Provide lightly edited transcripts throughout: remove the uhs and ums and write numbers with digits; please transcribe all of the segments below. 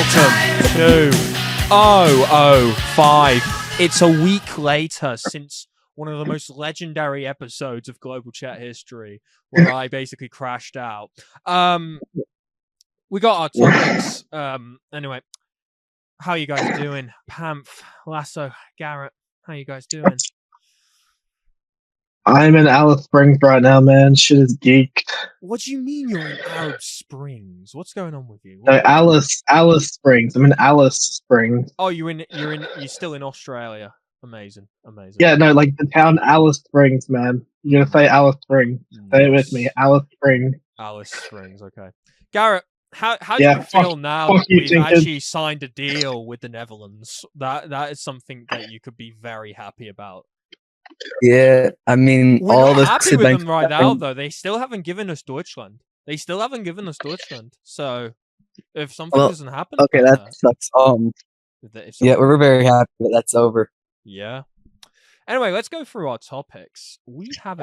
welcome to 005. It's a week later since one of the most legendary episodes of Global Chat history, where I basically crashed out. We got our topics. Anyway, how you guys doing? Pamph, Lasso, Garrett, how you guys doing? I'm in Alice Springs right now, man. Shit is geeked. What do you mean you're in Arab Springs? What's going on with you? No, Alice Springs. I'm in Alice Springs. Oh, you're still in Australia. Amazing. Yeah, no, like the town Alice Springs, man. You're gonna say Alice Springs. Say it with me, Alice Springs. Alice Springs, okay. Garrett, how do you feel now that we've actually signed a deal with the Netherlands? That is something that you could be very happy about. Yeah, I mean, we're all not the happy with them right now, though. They still haven't given us Deutschland. So if something doesn't happen, okay, that sucks. Yeah, we're very happy that that's over. Yeah. Anyway, let's go through our topics. We have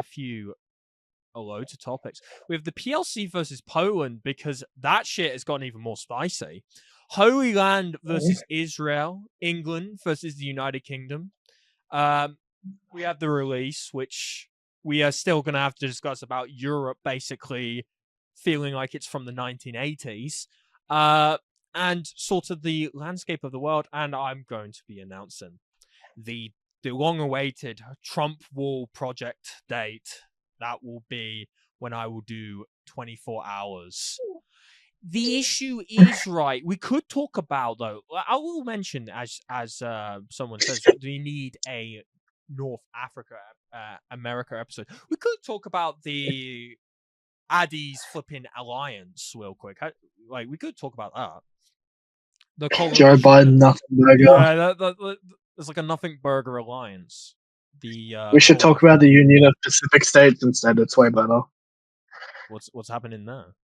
loads of topics. We have the PLC versus Poland, because that shit has gotten even more spicy. Holy Land versus Israel. England versus the United Kingdom. We have the release, which we are still going to have to discuss about Europe basically feeling like it's from the 1980s. And sort of the landscape of the world. And I'm going to be announcing the long-awaited Trump Wall project date. That will be when I will do 24 hours. The issue is, right, we could talk about, though, I will mention, as someone says, we need a North Africa, America episode. We could talk about the Addy's flipping alliance real quick. We could talk about that. The Joe Biden nothing burger. Yeah, there's like a nothing burger alliance. We should talk about the Union of Pacific States instead. It's way better. What's happening there?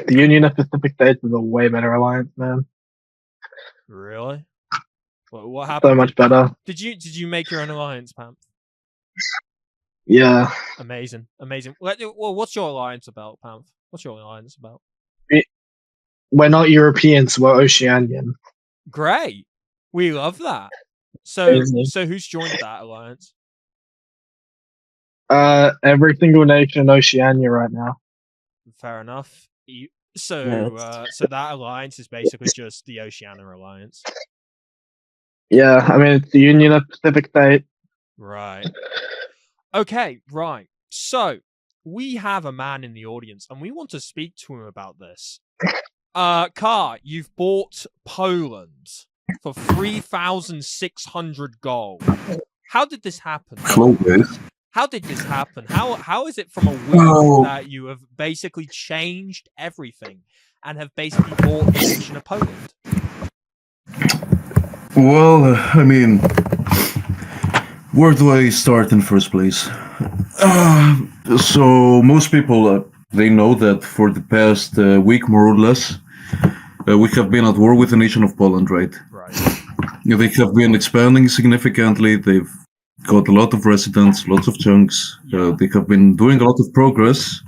The Union of Pacific States is a way better alliance, man. Really? What happened? So much better. Did you make your own alliance, Pam? Yeah. Amazing. Well, what's your alliance about, Pam? What's your alliance about? We're not Europeans, we're Oceanian. Great. We love that. So who's joined that alliance? Every single nation in Oceania right now. Fair enough. So that alliance is basically just the Oceania Alliance. Yeah, I mean, it's the Union of Pacific States. Right. Okay, right. So, we have a man in the audience, and we want to speak to him about this. Car, you've bought Poland for 3,600 gold. How did this happen? Hello, guys. How did this happen? How is it from a week that you have basically changed everything and have basically bought the nation of Poland? Well, I mean, where do I start in first place? So most people, they know that for the past week, more or less, we have been at war with the nation of Poland, right? Right. They have been expanding significantly. They've got a lot of residents, lots of chunks. They have been doing a lot of progress.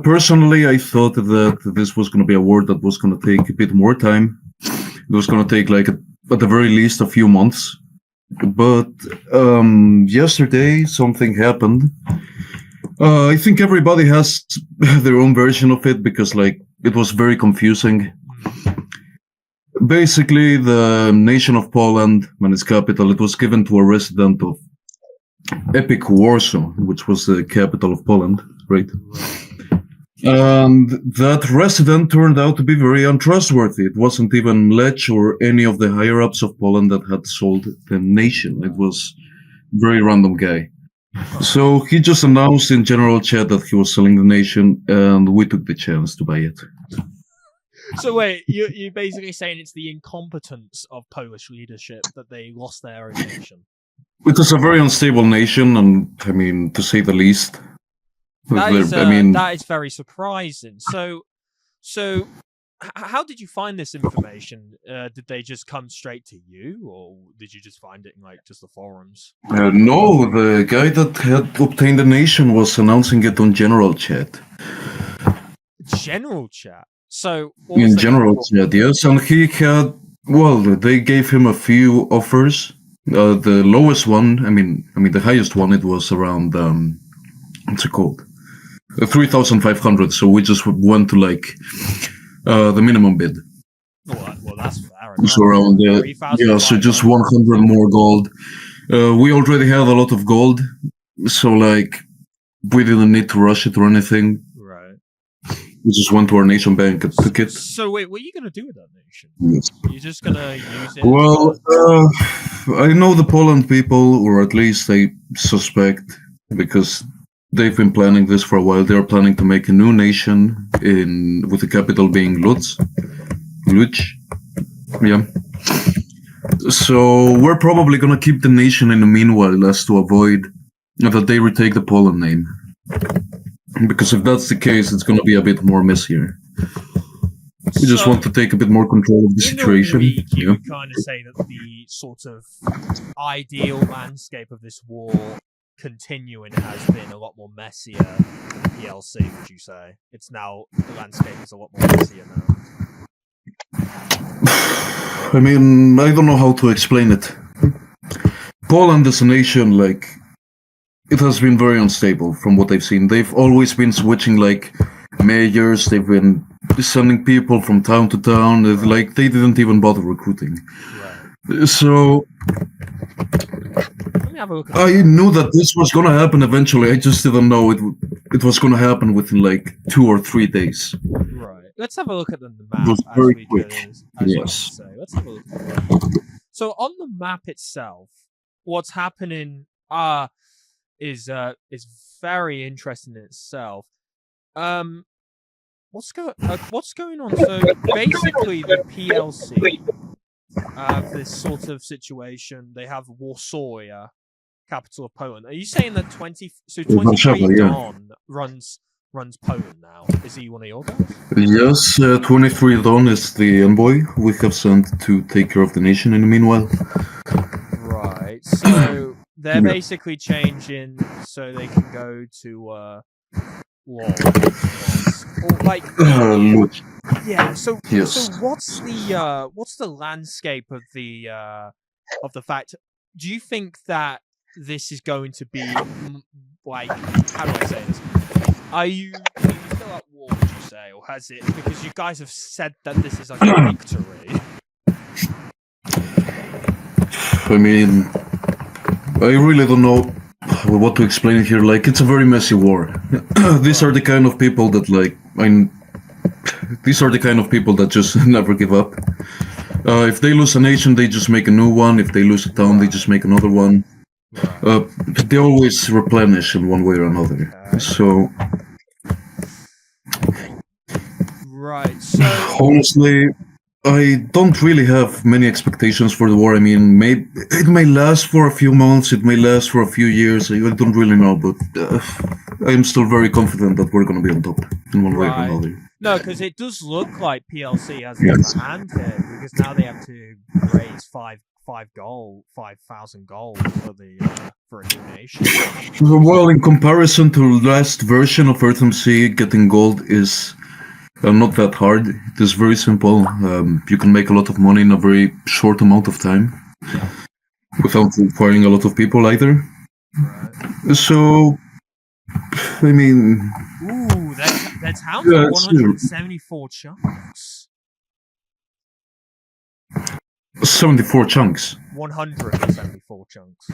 Personally, I thought that this was going to be a war that was going to take a bit more time. It was going to take, like, at the very least, a few months. But yesterday, something happened. I think everybody has their own version of it, because, like, it was very confusing. Basically, the nation of Poland, and its capital, it was given to a resident of Epic Warsaw, which was the capital of Poland, right? And that resident turned out to be very untrustworthy. It wasn't even Lech or any of the higher-ups of Poland that had sold the nation. It was a very random guy. So he just announced in general chat that he was selling the nation, and we took the chance to buy it. So wait, you're basically saying it's the incompetence of Polish leadership that they lost their own nation? It is a very unstable nation, and I mean, to say the least. That is very surprising. So how did you find this information? Did they just come straight to you, or did you just find it in just the forums? No, the guy that had obtained the nation was announcing it on general chat. General chat? So in general, yes, and he had. Well, they gave him a few offers. The lowest one, I mean, the highest one, it was around what's it called? 3,500. So we just went to like the minimum bid. Well, that's fair enough. So around so just 100 more gold. We already had a lot of gold, so like we didn't need to rush it or anything. Right. We just went to our nation bank and took it. So wait, what are you gonna do with that nation? Yes. You're just gonna use it? Well, I know the Poland people, or at least I suspect, because they've been planning this for a while. They're planning to make a new nation with the capital being Lutz. Yeah. So we're probably gonna keep the nation in the meanwhile, as to avoid that they retake the Poland name. Because if that's the case, it's gonna be a bit more messier. We just want to take a bit more control of the situation. You would kind of say that the sort of ideal landscape of this war continuing has been a lot more messier than the PLC, would you say? It's now, the landscape is a lot more messier now. I mean, I don't know how to explain it. Poland as a nation, like, it has been very unstable from what I've seen. They've always been switching, like, mayors. They've been sending people from town to town. Like, they didn't even bother recruiting. Right. So let me have a look at I knew that this was gonna happen eventually. I just didn't know it was gonna happen within like 2 or 3 days. Right. Let's have a look at the map. It was very quick. Yes. Let's have a look at the map. So on the map itself, what's happening is very interesting in itself. What's going on? So basically, the PLC this sort of situation. They have Warsaw, capital of Poland. Are you saying that 23 Don runs Poland now? Is he one of your guys? Yes, 23 Don is the envoy we have sent to take care of the nation in the meanwhile. Right. So they're basically changing so they can go to like yeah. So what's the landscape of the fact? Do you think that this is going to be like, how do I say this? Are you still at war, would you say, or has it? Because you guys have said that this is like a victory. I mean, I really don't know what to explain here. Like, it's a very messy war. These are the kind of people that these are the kind of people that just never give up. If they lose a nation, they just make a new one. If they lose a town, they just make another one. They always replenish in one way or another. So, right. So honestly, I don't really have many expectations for the war. I mean, it may last for a few months, it may last for a few years. I don't really know, but I'm still very confident that we're going to be on top in one way or another. No, because it does look like PLC has the upper hand here, because now they have to raise 5,000 gold for a new nation. Well, in comparison to the last version of EarthMC, getting gold is not that hard. It is very simple. You can make a lot of money in a very short amount of time, without requiring a lot of people either. Right. So, I mean, their town's 174 chunks. 74 chunks. 174 chunks.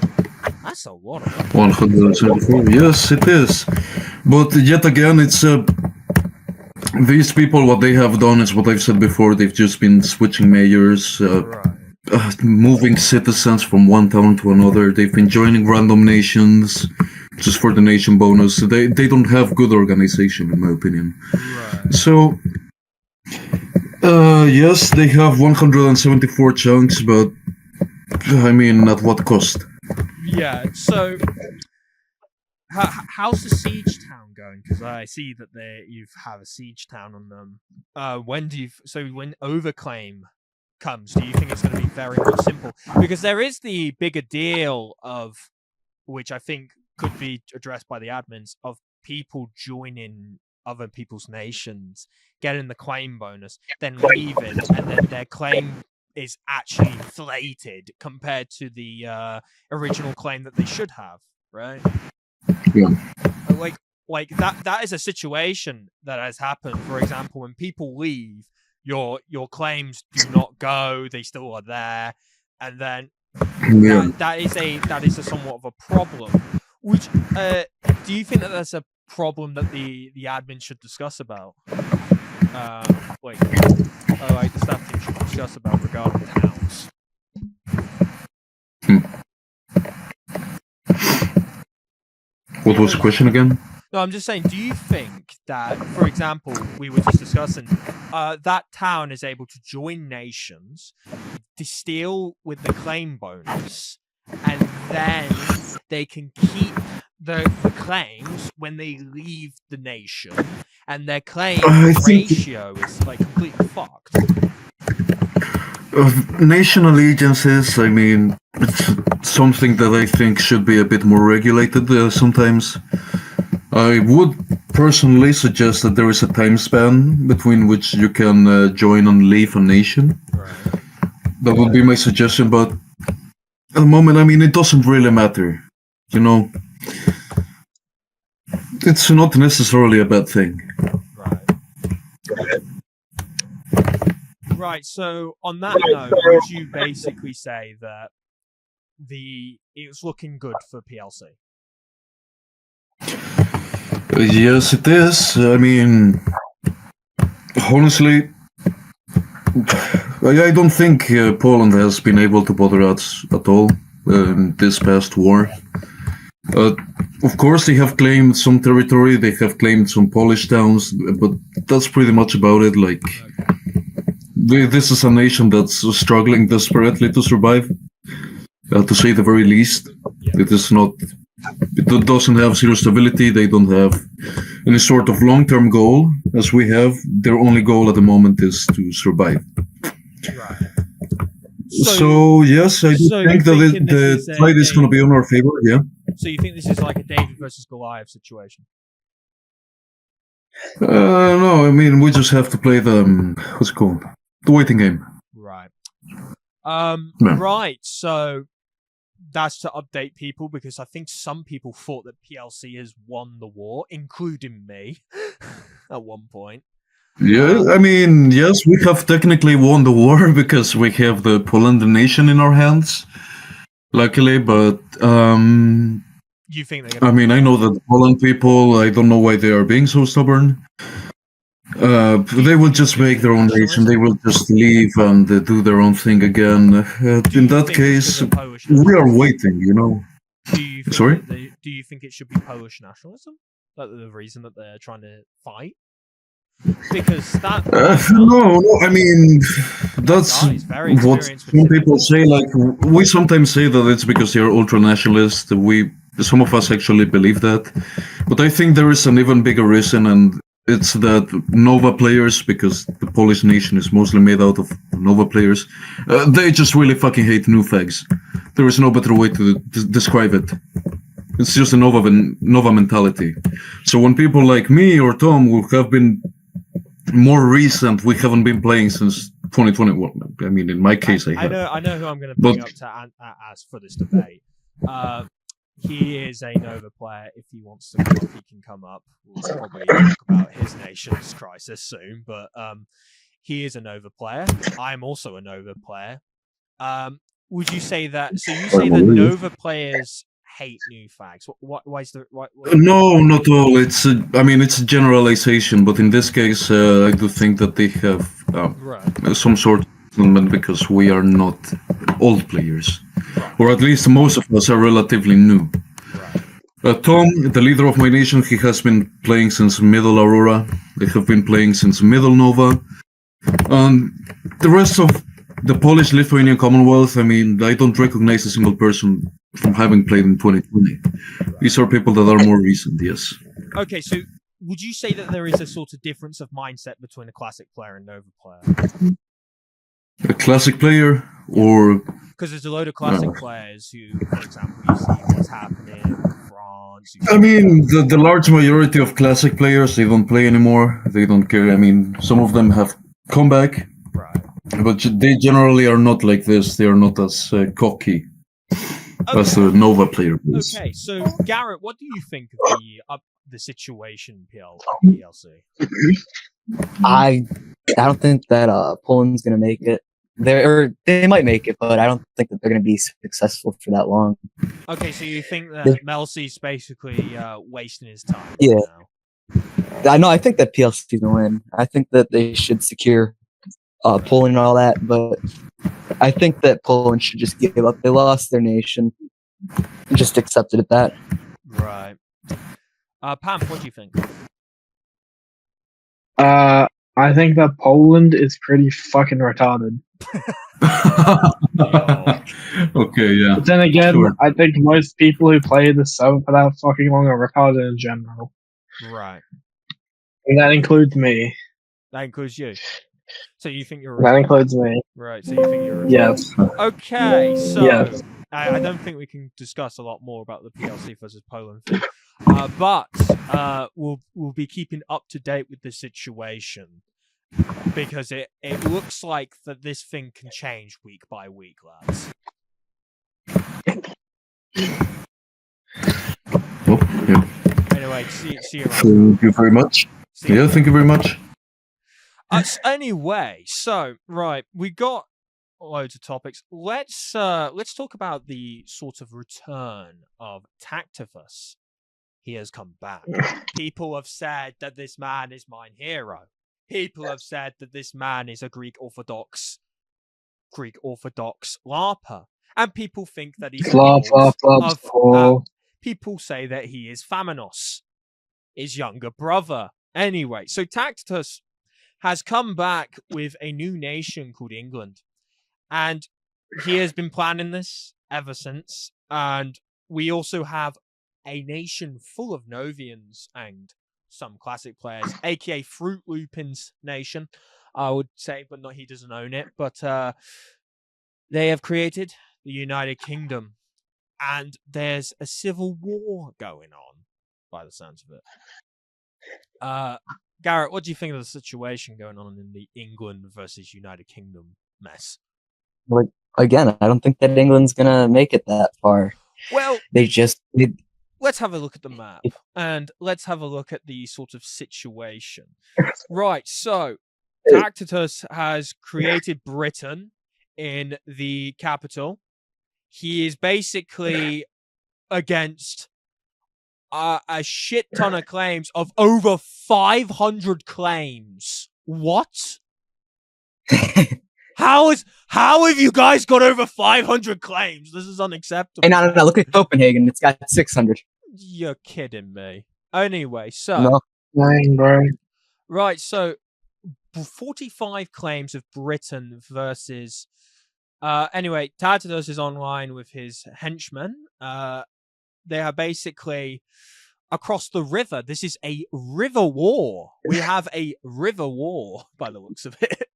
That's a lot of money. 174. Yes, it is. But yet again, it's these people. What they have done is what I've said before. They've just been switching mayors, moving citizens from one town to another. They've been joining random nations just for the nation bonus. They don't have good organization, in my opinion. Right. So, yes, they have 174 chunks, but I mean, at what cost? Yeah. So, how's the siege town going? Because I see that you have a siege town on them. When overclaim comes, do you think it's going to be very much simple? Because there is the bigger deal of, which I think could be addressed by the admins, of people joining other people's nations, getting the claim bonus, then leaving, and then their claim is actually inflated compared to the original claim that they should have, right? Yeah. Like that is a situation that has happened. For example, when people leave, your claims do not go; they still are there, and then that is a somewhat of a problem. Which do you think that that's a problem that the admin should discuss about? The staff team should discuss about regarding towns. What was the question again? No, I'm just saying, do you think that, for example, we were just discussing, that town is able to join nations, deal with the claim bonus, and then they can keep the claims when they leave the nation, and their claim ratio is like completely fucked? Nation allegiances, I mean, it's something that I think should be a bit more regulated sometimes. I would personally suggest that there is a time span between which you can join and leave a nation. Right. That would be my suggestion, but at the moment, I mean, it doesn't really matter. You know, it's not necessarily a bad thing. Right, so on that note, would you basically say that it's looking good for PLC? Yes, it is. I mean, honestly, I don't think Poland has been able to bother us at all in this past war. Of course, they have claimed some territory, they have claimed some Polish towns, but that's pretty much about it. Like, this is a nation that's struggling desperately to survive, to say the very least. It is not. It doesn't have zero stability. They don't have any sort of long-term goal, as we have. Their only goal at the moment is to survive. Right. So yes, I do think that the tide is going to be on our favor. Yeah. So you think this is like a David versus Goliath situation? No, I mean we just have to play the what's it called? The waiting game. Right. Right. So that's to update people, because I think some people thought that PLC has won the war, including me, at one point. Yeah, I mean, yes, we have technically won the war because we have the Poland nation in our hands, luckily. But you think I mean, I know that the Poland people. I don't know why they are being so stubborn. They will just make their own nation. They will just leave and do their own thing again. In that case, we are waiting, you know. Sorry? Do you think it should be Polish nationalism? Like the reason that they're trying to fight? Because that... no, I mean, that's what some people say. Like, we sometimes say that it's because they're ultra-nationalist. Some of us actually believe that. But I think there is an even bigger reason, and it's that Nova players, because the Polish nation is mostly made out of Nova players, they just really fucking hate new fags. There is no better way to describe it. It's just a Nova mentality. So when people like me or Tom, who have been more recent, we haven't been playing since 2021. I mean, in my case, I know who I'm going to bring up to as for this debate. He is a Nova player. If he wants to come up, he can come up. We'll probably talk about his nation's crisis soon, but he is a Nova player. I'm also a Nova player. Would you say that? So you say that Nova players hate new fags. Why is there? Why? No, not all. It's a generalization, but in this case, I do think that they have some sort of settlement because we are not old players, or at least most of us are relatively new. Tom, the leader of my nation, he has been playing since Middle Aurora. They have been playing since Middle Nova, and the rest of the Polish-Lithuanian Commonwealth, I mean, I don't recognize a single person from having played in 2020. These are people that are more recent, yes. Okay, so would you say that there is a sort of difference of mindset between a Classic player and Nova player? A classic player or Because there's a load of classic players who, for example, you see what's happening in France. I mean, the large majority of classic players, they don't play anymore. They don't care. I mean, some of them have come back, right? But they generally are not like this. They are not as cocky as the Nova player is. Okay, so Garrett, what do you think of the situation PLC? I don't think that Poland's gonna make it. They might make it, but I don't think that they're gonna be successful for that long. Okay, so you think that Melcy's basically wasting his time? Yeah. Now? I think that PLC's gonna win. I think that they should secure Poland and all that, but I think that Poland should just give up. They lost their nation. Just accept it at that. Right. Pam, what do you think? I think that Poland is pretty fucking retarded. Okay, yeah. But then again, Sure. I think most people who play the 7 for that fucking long are retarded in general. Right. And that includes me. That includes you. So you think you're That includes me. right? So you think you're Yes. Okay, so Yes. I don't think we can discuss a lot more about the PLC versus Poland thing, but we'll be keeping up to date with the situation because it looks like that this thing can change week by week, lads. Oh, yeah. Anyway, see you around. Thank you very much. Yeah, thank you very much. Anyway, so right, we got loads of topics. Let's talk about the sort of return of Tactivus. He has come back. People have said that this man is mine hero. People have said that this man is a Greek Orthodox LARPer, and people think that he's people say that he is Faminos, his younger brother. Anyway, so Tactivus has come back with a new nation called England. And he has been planning this ever since. And we also have a nation full of Novians and some classic players, aka Fruit Lupin's nation, I would say, but not he doesn't own it. But they have created the United Kingdom. And there's a civil war going on, by the sounds of it. Garrett, what do you think of the situation going on in the England versus United Kingdom mess? Like, again, I don't think that England's gonna make it that far. Well, let's have a look at the map and let's have a look at the sort of situation. Right, so Tacitus has created Britain in the capital. He is basically against a shit ton of claims of over 500 claims. What? How have you guys got over 500 claims? This is unacceptable. Hey, no. Look at Copenhagen. It's got 600. You're kidding me. Anyway, so No. Dang, bro. right, so 45 claims of Britain versus. Anyway, Tacitus is online with his henchmen. They are basically across the river. This is a river war. We have a river war by the looks of it.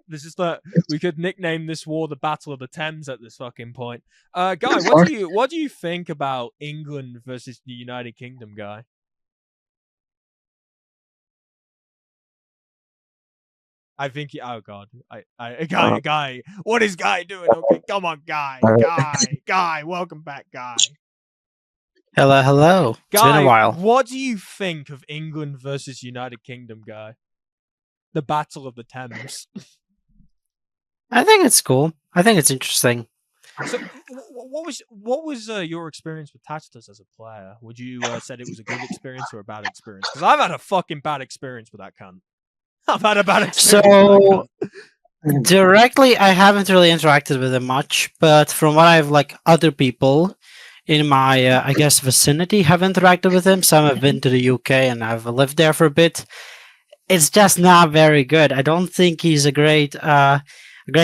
This is we could nickname this war the Battle of the Thames at this fucking point. Guy, what do you think about England versus the United Kingdom, Guy? I think oh god, Guy, what is Guy doing? Okay, come on, Guy, welcome back, Guy. Hello. It's been a while. What do you think of England versus United Kingdom, Guy? The Battle of the Thames. I think it's cool. I think it's interesting. So, what was your experience with Tacitus as a player? Would you said it was a good experience or a bad experience? Because I've had a fucking bad experience with that cunt. I've had a bad experience. So directly, I haven't really interacted with him much, but from what I've other people in my I guess vicinity have interacted with him. Some have been to the UK and I've lived there for a bit. It's just not very good. I don't think he's a great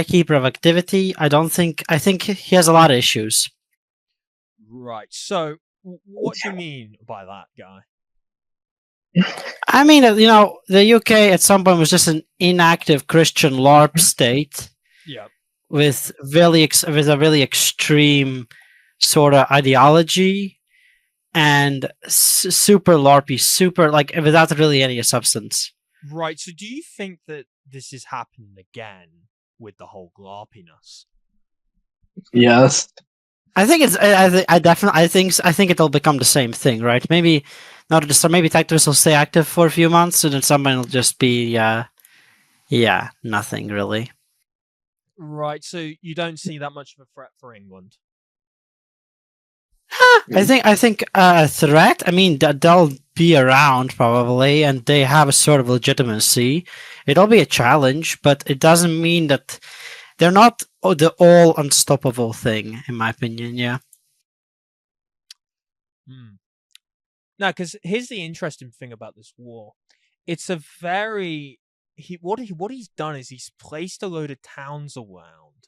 keeper of activity. I think he has a lot of issues. Right. So, what do you mean by that, Guy? I mean, the UK at some point was just an inactive Christian LARP state Yeah. with with a really extreme sort of ideology and super LARPy, super like without really any substance. Right. So, do you think that this is happening again with the whole glarpiness? Yes. I think it's. I think it'll become the same thing, right? Maybe not just. Maybe Tactics will stay active for a few months, and then someone will just be. Nothing really. Right. So, you don't see that much of a threat for England. I think a threat. I mean, they'll be around probably, and they have a sort of legitimacy. It'll be a challenge, but it doesn't mean that they're not the all unstoppable thing, in my opinion. Yeah. No, because here's the interesting thing about this war. It's a very what he's done is he's placed a load of towns around.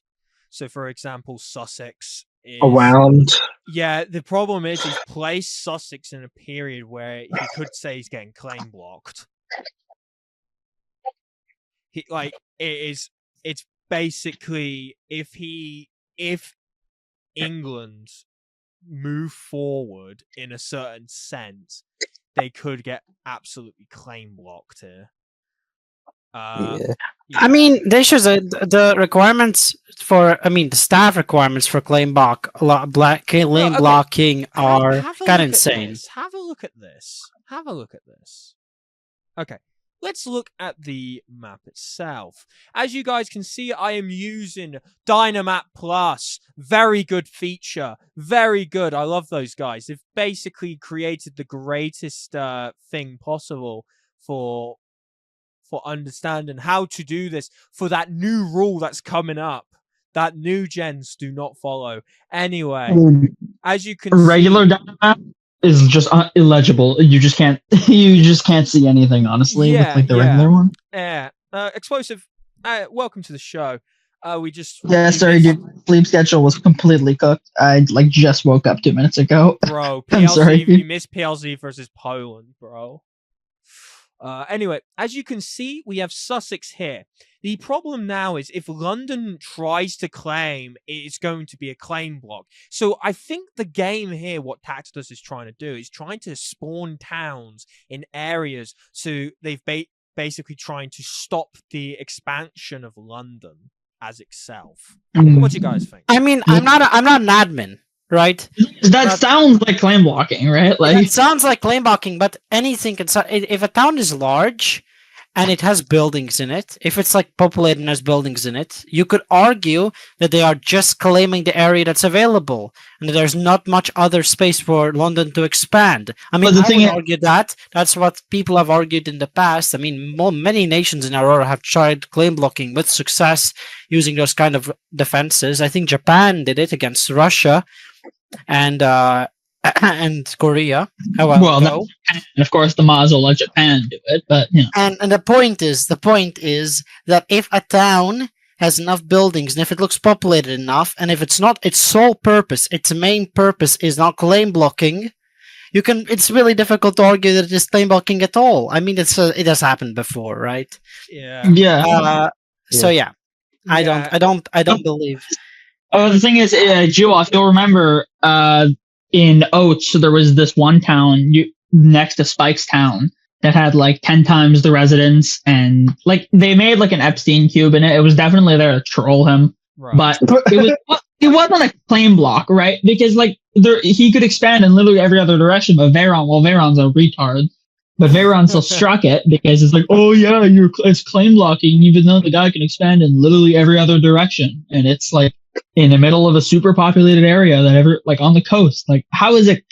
So, for example, Sussex is Around. Yeah, the problem is he's placed Sussex in a period where he could say he's getting claim blocked. It's basically if England move forward in a certain sense, they could get absolutely claim blocked here. Yeah. I mean, they should the requirements for. I mean, the staff requirements for claim blocking are Have a kind of look at insane. this. Have a look at this. Have a look at this. Okay, let's look at the map itself. As you guys can see, I am using Dynamap Plus. Very good feature. Very good. I love those guys. They've basically created the greatest thing possible for understanding how to do this for that new rule that's coming up that new gens do not follow. Anyway, as you can regular see, Dynamap is just illegible. You just can't see anything, honestly, with like the regular one. Yeah. Explosive, welcome to the show. We just Sorry, dude. Sleep schedule was completely cooked. I just woke up 2 minutes ago. Bro, I'm sorry. you missed PLC versus Poland, bro. Anyway, as you can see, we have Sussex here. The problem now is if London tries to claim, it's going to be a claim block. So I think the game here, what Tactus is trying to do, is trying to spawn towns in areas. So they've basically trying to stop the expansion of London as itself. What do you guys think? I mean, I'm not an admin, right? That sounds like claim blocking, right? It sounds like claim blocking, but anything can. If a town is large and it has buildings in it, if it's like populated and has buildings in it, you could argue that they are just claiming the area that's available and that there's not much other space for London to expand. I mean, I would argue that. That's what people have argued in the past. I mean, many nations in Aurora have tried claim blocking with success using those kind of defenses. I think Japan did it against Russia and Korea. And of course the Maz will let Japan do it, but And the point is that if a town has enough buildings and if it looks populated enough, and if it's not its sole purpose, its main purpose is not claim blocking, it's really difficult to argue that it is claim blocking at all. I mean, it has happened before, right? Yeah. So yeah, I don't believe. Oh, the thing is, Jewel, if you'll remember, in Oates, there was this one town next to Spike's town that had 10 times the residents, and they made an Epstein cube in it. It was definitely there to troll him, right. But it wasn't a claim block, right? Because he could expand in literally every other direction, but Veyron's a retard. But Veyron still struck it because it's oh yeah, it's claim blocking, even though the guy can expand in literally every other direction, and it's in the middle of a super populated area that on the coast. How is it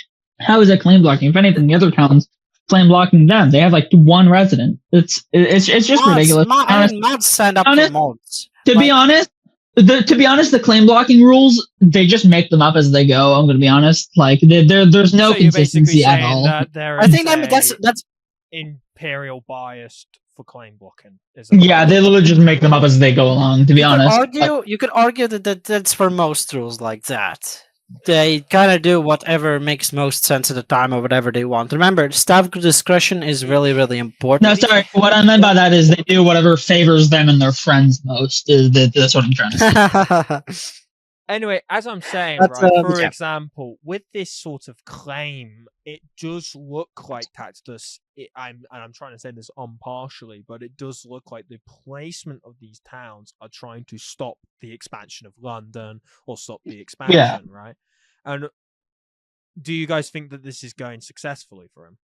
claim blocking? If anything, the other towns claim blocking them. They have one resident. It's just ridiculous. Mods signed up for mods. To be honest, the claim blocking rules, they just make them up as they go. I'm going to be honest. There's no consistency at all. I think that's imperial biased for claim blocking. Yeah, they literally just make them up as they go along. To be honest, you could argue that that's for most rules like that. they kind of do whatever makes most sense at the time or whatever they want. Remember, staff discretion is really, really important. No, sorry. What I meant by that is they do whatever favors them and their friends most. That's what I'm trying to say. Anyway, as I'm saying, That's, right, for yeah. example, with this sort of claim, it does look like Tacitus. I'm trying to say this impartially, but it does look like the placement of these towns are trying to stop the expansion of London or stop the expansion, right? And do you guys think that this is going successfully for him?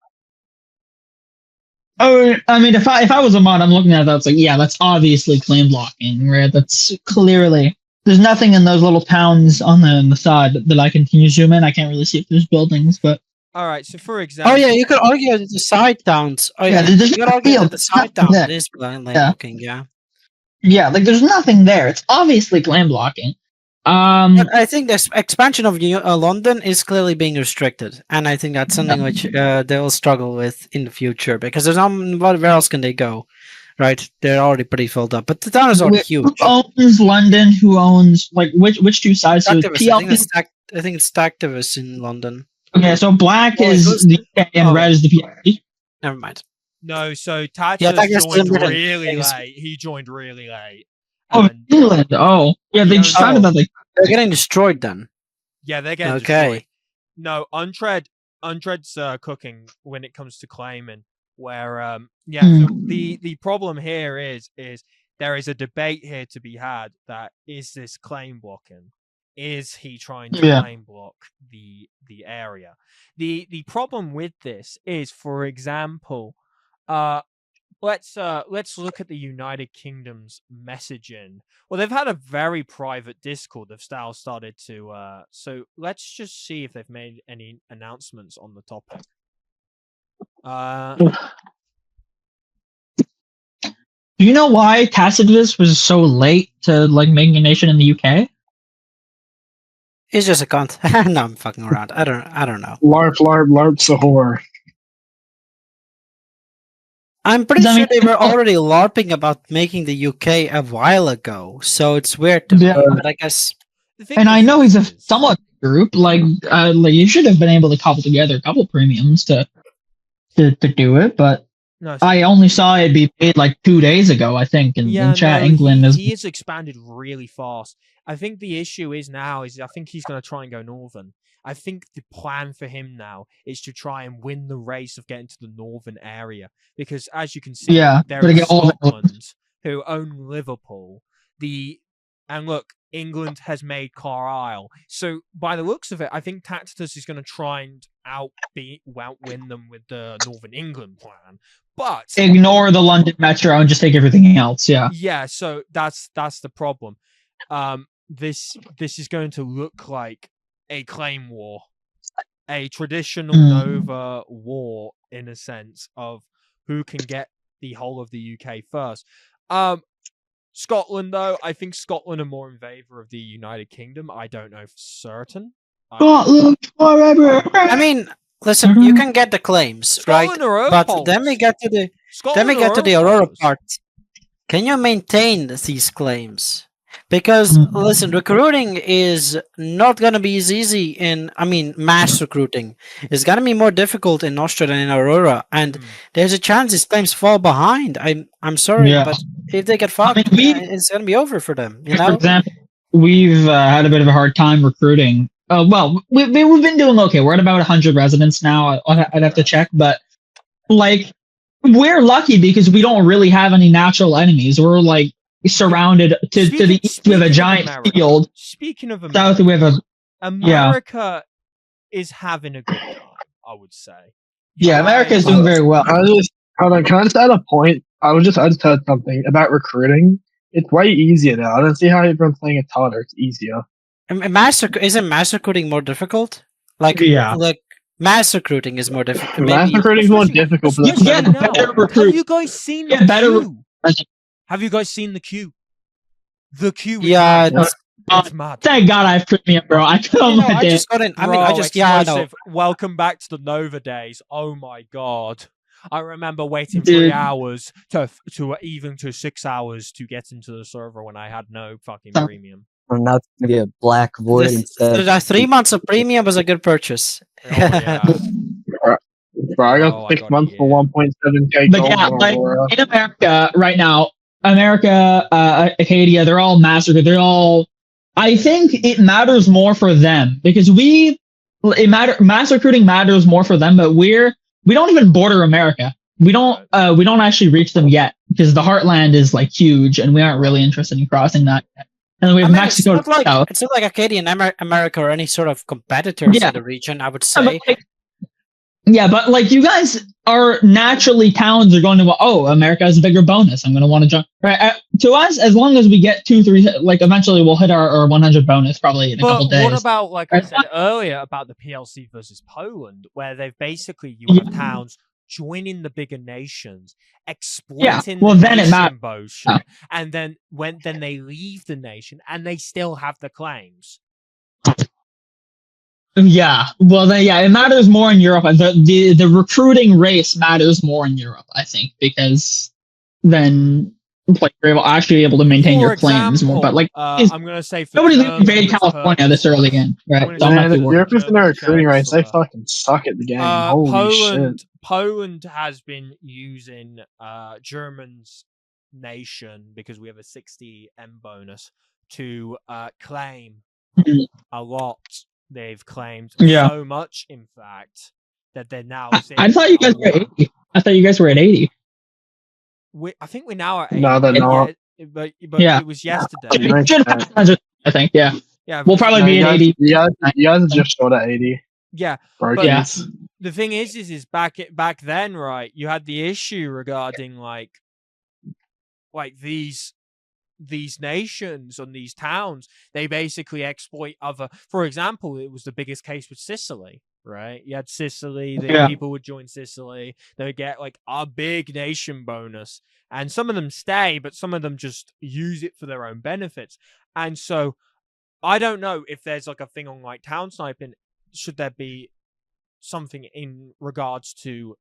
Oh, I mean, if I was a mod, I'm looking at that. It's like, yeah, that's obviously claim blocking, right? That's clearly. There's nothing in those little towns on the side that I can zoom in. I can't really see if there's buildings, but all right. So, for example, Oh yeah, you could argue that the side towns. Oh yeah, there's you could argue that the side nothing town there. is blind Yeah. blocking. Yeah. Yeah, like there's nothing there. It's obviously claim blocking. But I think this expansion of London is clearly being restricted, and I think that's something which they'll struggle with in the future because there's where else can they go, right? They're already pretty filled up, but the town is already huge. Who owns London? Who owns like which two sides? So Activists, I think it's activists in London. Okay, so black is the UK and red is the PLC. Never mind. No, so Tacitus joined really late. He joined really late. Oh, England. Oh, yeah. They just found about like they're getting destroyed then. Yeah, they're getting destroyed. No, Untread's cooking when it comes to claiming. Where so the problem here is there is a debate here to be had. That is this claim blocking? Is he trying to claim block the area? The problem with this is, for example, let's look at the United Kingdom's messaging. Well, they've had a very private Discord. They've started to so let's just see if they've made any announcements on the topic. Do you know why Tacitus was so late to like making a nation in the UK? He's just a cunt. No, I'm fucking around. I don't know. LARP, Sahor. I'm pretty sure they were already LARPing about making the UK a while ago, so it's weird to me, but I guess. And I know he's a somewhat group. Like you should have been able to cobble together a couple premiums to do it, but no, I only saw it be paid like 2 days ago. I think in chat England he has expanded really fast. I think the issue is I think he's going to try and go northern. I think the plan for him now is to try and win the race of getting to the northern area. Because as you can see, there is Scotland who own Liverpool. And look, England has made Carlisle. So by the looks of it, I think Tacitus is going to try and outwin them with the Northern England plan. But ignore the London Metro and just take everything else. Yeah. Yeah, so that's the problem. This is going to look like a claim war, a traditional Nova war in a sense of who can get the whole of the UK first. Scotland, though, I think Scotland are more in favor of the United Kingdom. I don't know for certain. Scotland forever. I mean, listen, you can get the claims, right? But then we get to the Aurora part. Can you maintain these claims? Because listen, recruiting is not gonna be as easy mass recruiting is gonna be more difficult in Nostra than in Aurora, and there's a chance these claims fall behind. I'm sorry, but if they get fucked, it's gonna be over for them. You know. For example, we've had a bit of a hard time recruiting. Well, we've been doing okay. We're at about 100 residents now. I'd have to check, but like we're lucky because we don't really have any natural enemies. We're like surrounded to the east. We have a giant field. Speaking of south, we have America is having a good time, I would say. Yeah, America is doing very well. Can I just add a point? I just said something about recruiting. It's way easier now. I don't see how everyone's playing it harder. It's easier. Isn't mass recruiting more difficult? Like mass recruiting is more difficult. Mass recruiting is more difficult. Have you guys seen the queue? Have you guys seen the queue? The queue. It's mad. Thank God I have premium, bro. I just got in. Welcome back to the Nova days. Oh my God. I remember waiting 3 hours to 6 hours to get into the server when I had no fucking premium. And now it's gonna be a black void instead. The 3 months of premium was a good purchase. Oh, yeah. Bro, I Oh, got I 6 got months it, for yeah. 1.7k But gold yeah, on like Aurora. in America right now, America, Acadia, they're all massacred. They're all. I think it matters more for them because mass recruiting matters more for them, but we don't even border America. We don't actually reach them yet because the heartland is like huge and we aren't really interested in crossing that yet. And then we have Mexico. It's not like Acadian America or any sort of competitors in the region, I would say. But like you guys are naturally towns are going to America has a bigger bonus. I'm going to want to join. Right? To us, as long as we get 2-3, like eventually we'll hit our 100 bonus probably in a couple days. What about, like I said earlier, about the PLC versus Poland, where they've basically you have towns joining the bigger nations, exploiting the nation bullshit, and then then they leave the nation and they still have the claims. Yeah, well, it matters more in Europe. The recruiting race matters more in Europe, I think, because then like you're actually able to maintain your claims more. But like, I'm gonna say nobody's going to invade California this early again, right? Europe is in the recruiting race. They fucking suck at the game. Holy shit! Poland has been using German's nation because we have a 60 M bonus to claim a lot. They've claimed so much, in fact, that they're now. I thought you guys were at 80. I thought you guys were at 80. I think we're now at 80. No, they're not. But it was yesterday. I think, yeah. We'll probably be at 80. You guys are just short at 80. Yeah. But the thing is back then, right, you had the issue regarding like these nations and these towns, they basically exploit other. For example, it was the biggest case with Sicily, right? You had Sicily, people would join Sicily, they would get like a big nation bonus, and some of them stay, but some of them just use it for their own benefits. And so I don't know if there's like a thing on like town sniping. Should there be something in regards to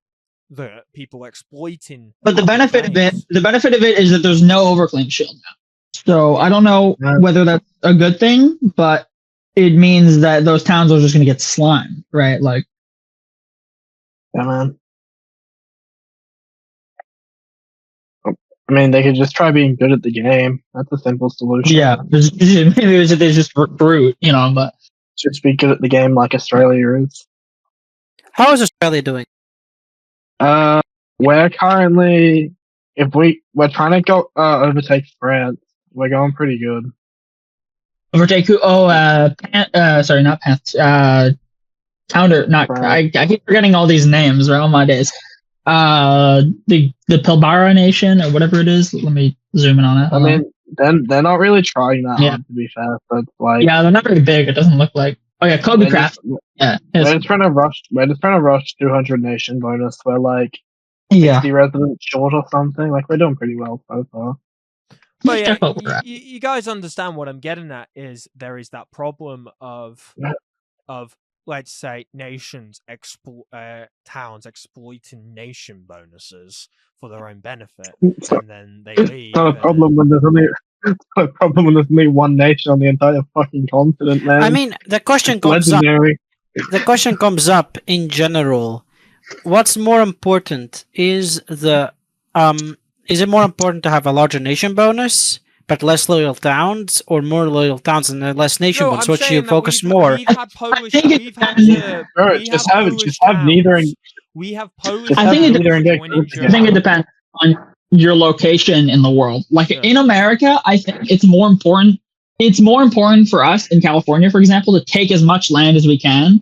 the people exploiting? But the benefit of it is that there's no overclaim shield now. So I don't know whether that's a good thing, but it means that those towns are just going to get slimed, right? Like, yeah, man. I mean, they could just try being good at the game. That's a simple solution. Yeah, maybe they just recruit, but just be good at the game like Australia is. How is Australia doing? We're currently, we're trying to go overtake France. We're going pretty good. Overtake who? Sorry, not Pants. Counter, not. I keep forgetting all these names. Right, all my days. The Pilbara Nation or whatever it is. Let me zoom in on it. I mean, they're not really trying that hard, to be fair. But like, they're not very big. It doesn't look like. Oh yeah, Kobe Craft. We're just trying to rush. We're just trying to rush 200 nation bonus. We're like 60 residents short or something. Like we're doing pretty well so far. But yeah, you guys understand what I'm getting at is there is that problem of let's say towns exploiting nation bonuses for their own benefit, and then they leave. It's not a problem when there's only one nation on the entire fucking continent, man. I mean, the question comes up. The question comes up in general. What's more important? Is it more important to have a larger nation bonus but less loyal towns, or more loyal towns and less nation bonus? Which you focus more? We've had Polish. Just have neither. We have Polish. I think it depends on your location in the world. Like in America, I think it's more important. It's more important for us in California, for example, to take as much land as we can.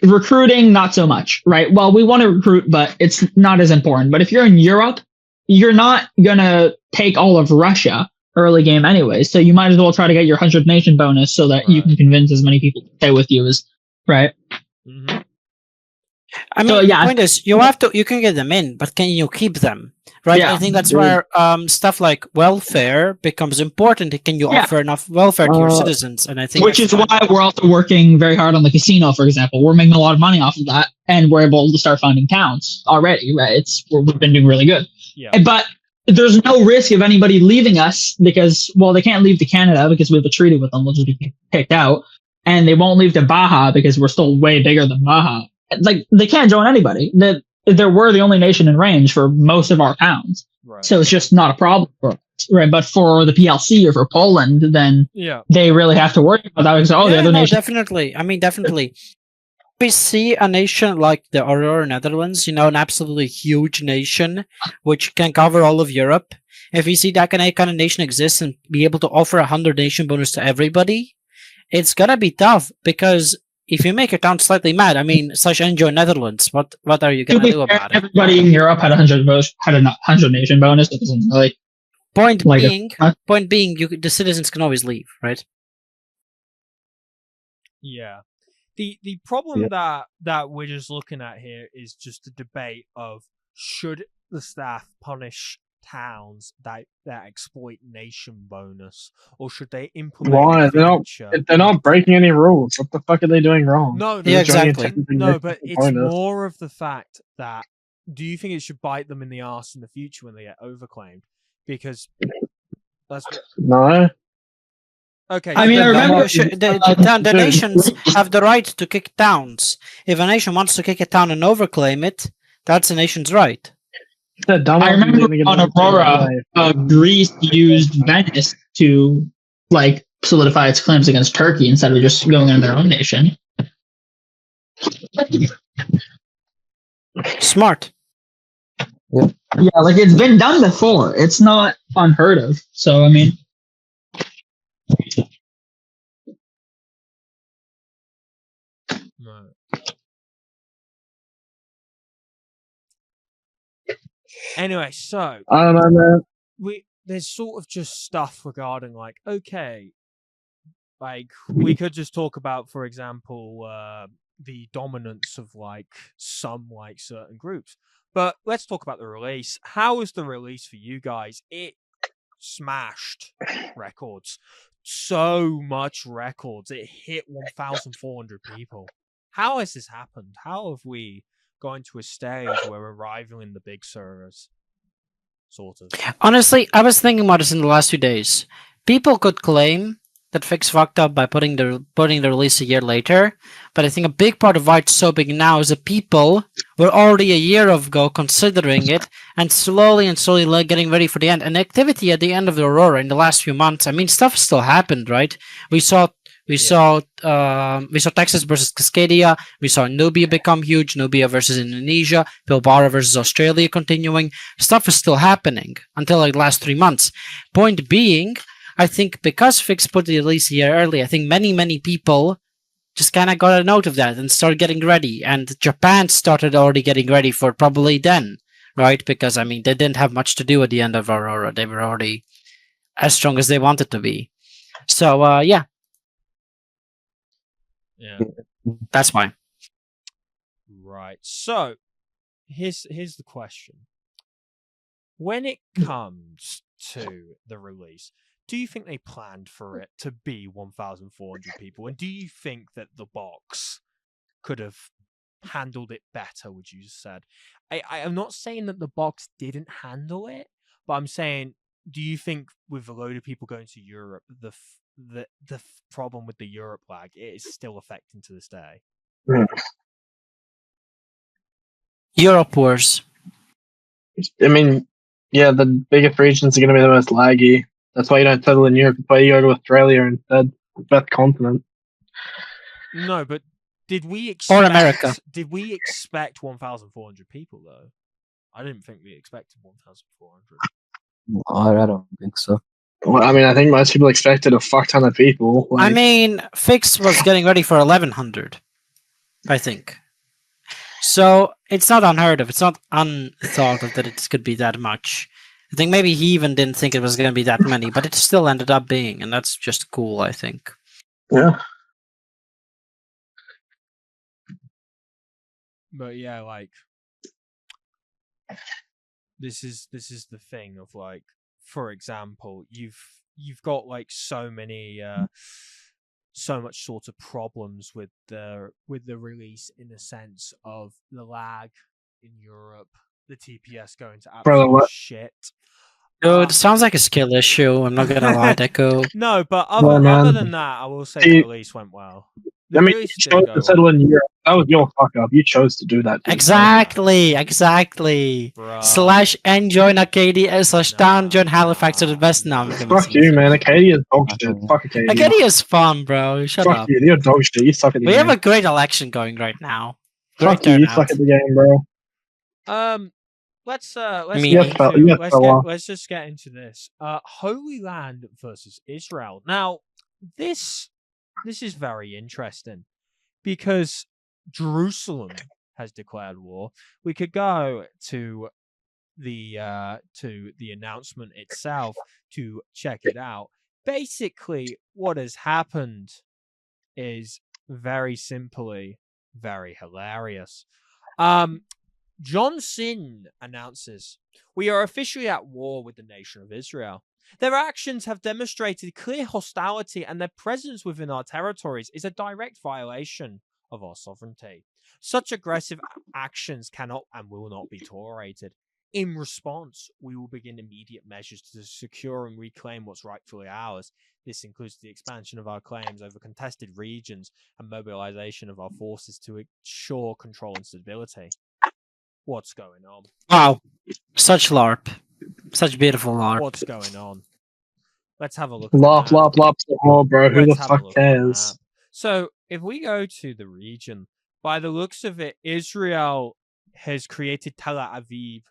Recruiting, not so much, right? Well, we want to recruit, but it's not as important. But if you're in Europe, you're not going to take all of Russia early game anyway. So you might as well try to get your 100 nation bonus so that you can convince as many people to stay with you as, right? Mm-hmm. I mean, the point is, you can get them in, but can you keep them? Right? I think that's where stuff like welfare becomes important. Can you offer enough welfare to your citizens? And I think which is why we're also working very hard on the casino, for example. We're making a lot of money off of that, and we're able to start funding towns already. Right? We've been doing really good. Yeah. But there's no risk of anybody leaving us because, well, they can't leave to Canada because we have a treaty with them. We'll just be kicked out. And they won't leave to Baja because we're still way bigger than Baja. Like, they can't join anybody. We're the only nation in range for most of our towns. Right. So it's just not a problem for us. Right. But for the PLC or for Poland, then they really have to worry about that because, the other nation. Definitely. I mean, definitely. We see a nation like the Aurora Netherlands, an absolutely huge nation which can cover all of Europe. If we see that kind of nation exist and be able to offer 100 nation bonus to everybody, it's gonna be tough because if you make your town slightly mad, I mean, / enjoy Netherlands, what are you gonna do about it? Everybody in Europe had 100 nation bonus. It doesn't really. Point being, the citizens can always leave, right? Yeah. The problem that we're just looking at here is just a debate of should the staff punish towns that exploit nation bonus, or should they implement? Why? They're not breaking any rules. What the fuck are they doing wrong? No, exactly. No, but it's more of the fact that do you think it should bite them in the ass in the future when they get overclaimed? Because no. Okay. I mean, I remember the nations have the right to kick towns. If a nation wants to kick a town and overclaim it, that's a nation's right. I remember on Aurora, Greece used Venice to solidify its claims against Turkey instead of just going in their own nation. Smart. Yeah, it's been done before. It's not unheard of. So I mean. No. Anyway, so I don't know, man. There's sort of just stuff regarding we could just talk about, for example, the dominance of some certain groups. But let's talk about the release. How was the release for you guys? It smashed records. So much records. It hit 1,400 people. How has this happened? How have we gone to a stage where we're rivaling the big servers? Sort of. Honestly, I was thinking about this in the last 2 days. People could claim that Fix fucked up by putting the release a year later, but I think a big part of why it's so big now is that people were already a year ago considering it and slowly getting ready for the end. And activity at the end of the Aurora in the last few months, I mean, stuff still happened, right? We saw Texas versus Cascadia. We saw Nubia become huge. Nubia versus Indonesia. Pilbara versus Australia continuing. Stuff is still happening until the last 3 months. Point being, I think because Fix put the release a year early, I think many people just kind of got a note of that and started getting ready. And Japan started already getting ready for probably then, right? Because, I mean, they didn't have much to do at the end of Aurora. They were already as strong as they wanted to be. So, yeah. Yeah. That's why. Right. So, here's the question. When it comes to the release, do you think they planned for it to be 1,400 people? And do you think that the box could have handled it better, would you said? I'm not saying that the box didn't handle it, but I'm saying, do you think with a load of people going to Europe, the problem with the Europe lag, it is still affecting to this day? Europe worse. I mean, yeah, the biggest regions are going to be the most laggy. That's why you don't settle in Europe. That's why you go to Australia instead. The best continent. No, but did we expect... Or America. Did we expect 1,400 people, though? I didn't think we expected 1,400. No, I don't think so. Well, I mean, I think most people expected a fuck ton of people. I mean, Fix was getting ready for 1,100, I think. So it's not unheard of. It's not unthought of that it could be that much. I think maybe he even didn't think it was going to be that many, but it still ended up being, and that's just cool, I think. Yeah. But yeah, this is the thing of for example, you've got so many so much sort of problems with the release in the sense of the lag in Europe, the TPS going to absolute shit. Dude, sounds like a skill issue. I'm not gonna lie, Deco. No, but Well, other man. than that, I will say See- the release went well. The I mean, you release did chose go to settle well. in Europe. That was your fuck up. You chose to do that. Exactly. Bruh. Slash N join Acadia slash down Nah, join Halifax to the nah, best. No, I'm gonna Fuck you, man. Acadia's dog shit. Fuck Acadia. Acadia is fun, bro. Shut Fuck up. you. You're dog shit. You suck at the We game. have a great election going right now. Great Fuck you. You turnout. suck at the game, bro. Let's Me- get Yes, into, yes, fella. let's just get into this. Holy Land versus Israel. Now, this is very interesting because Jerusalem has declared war. We could go to the announcement itself to check it out. Basically, what has happened is very simply very hilarious. John Sin announces, "We are officially at war with the nation of Israel. Their actions have demonstrated clear hostility, and their presence within our territories is a direct violation of our sovereignty. Such aggressive actions cannot and will not be tolerated. In response, we will begin immediate measures to secure and reclaim what's rightfully ours. This includes the expansion of our claims over contested regions and mobilization of our forces to ensure control and stability." What's going on? Wow. Such LARP. Such beautiful LARP. What's going on? Let's have a look at Lop, the map. lop, lop some more, bro. Who the Let's have a fuck look at the cares? map. So, if we go to the region, by the looks of it, Israel has created Tel Aviv,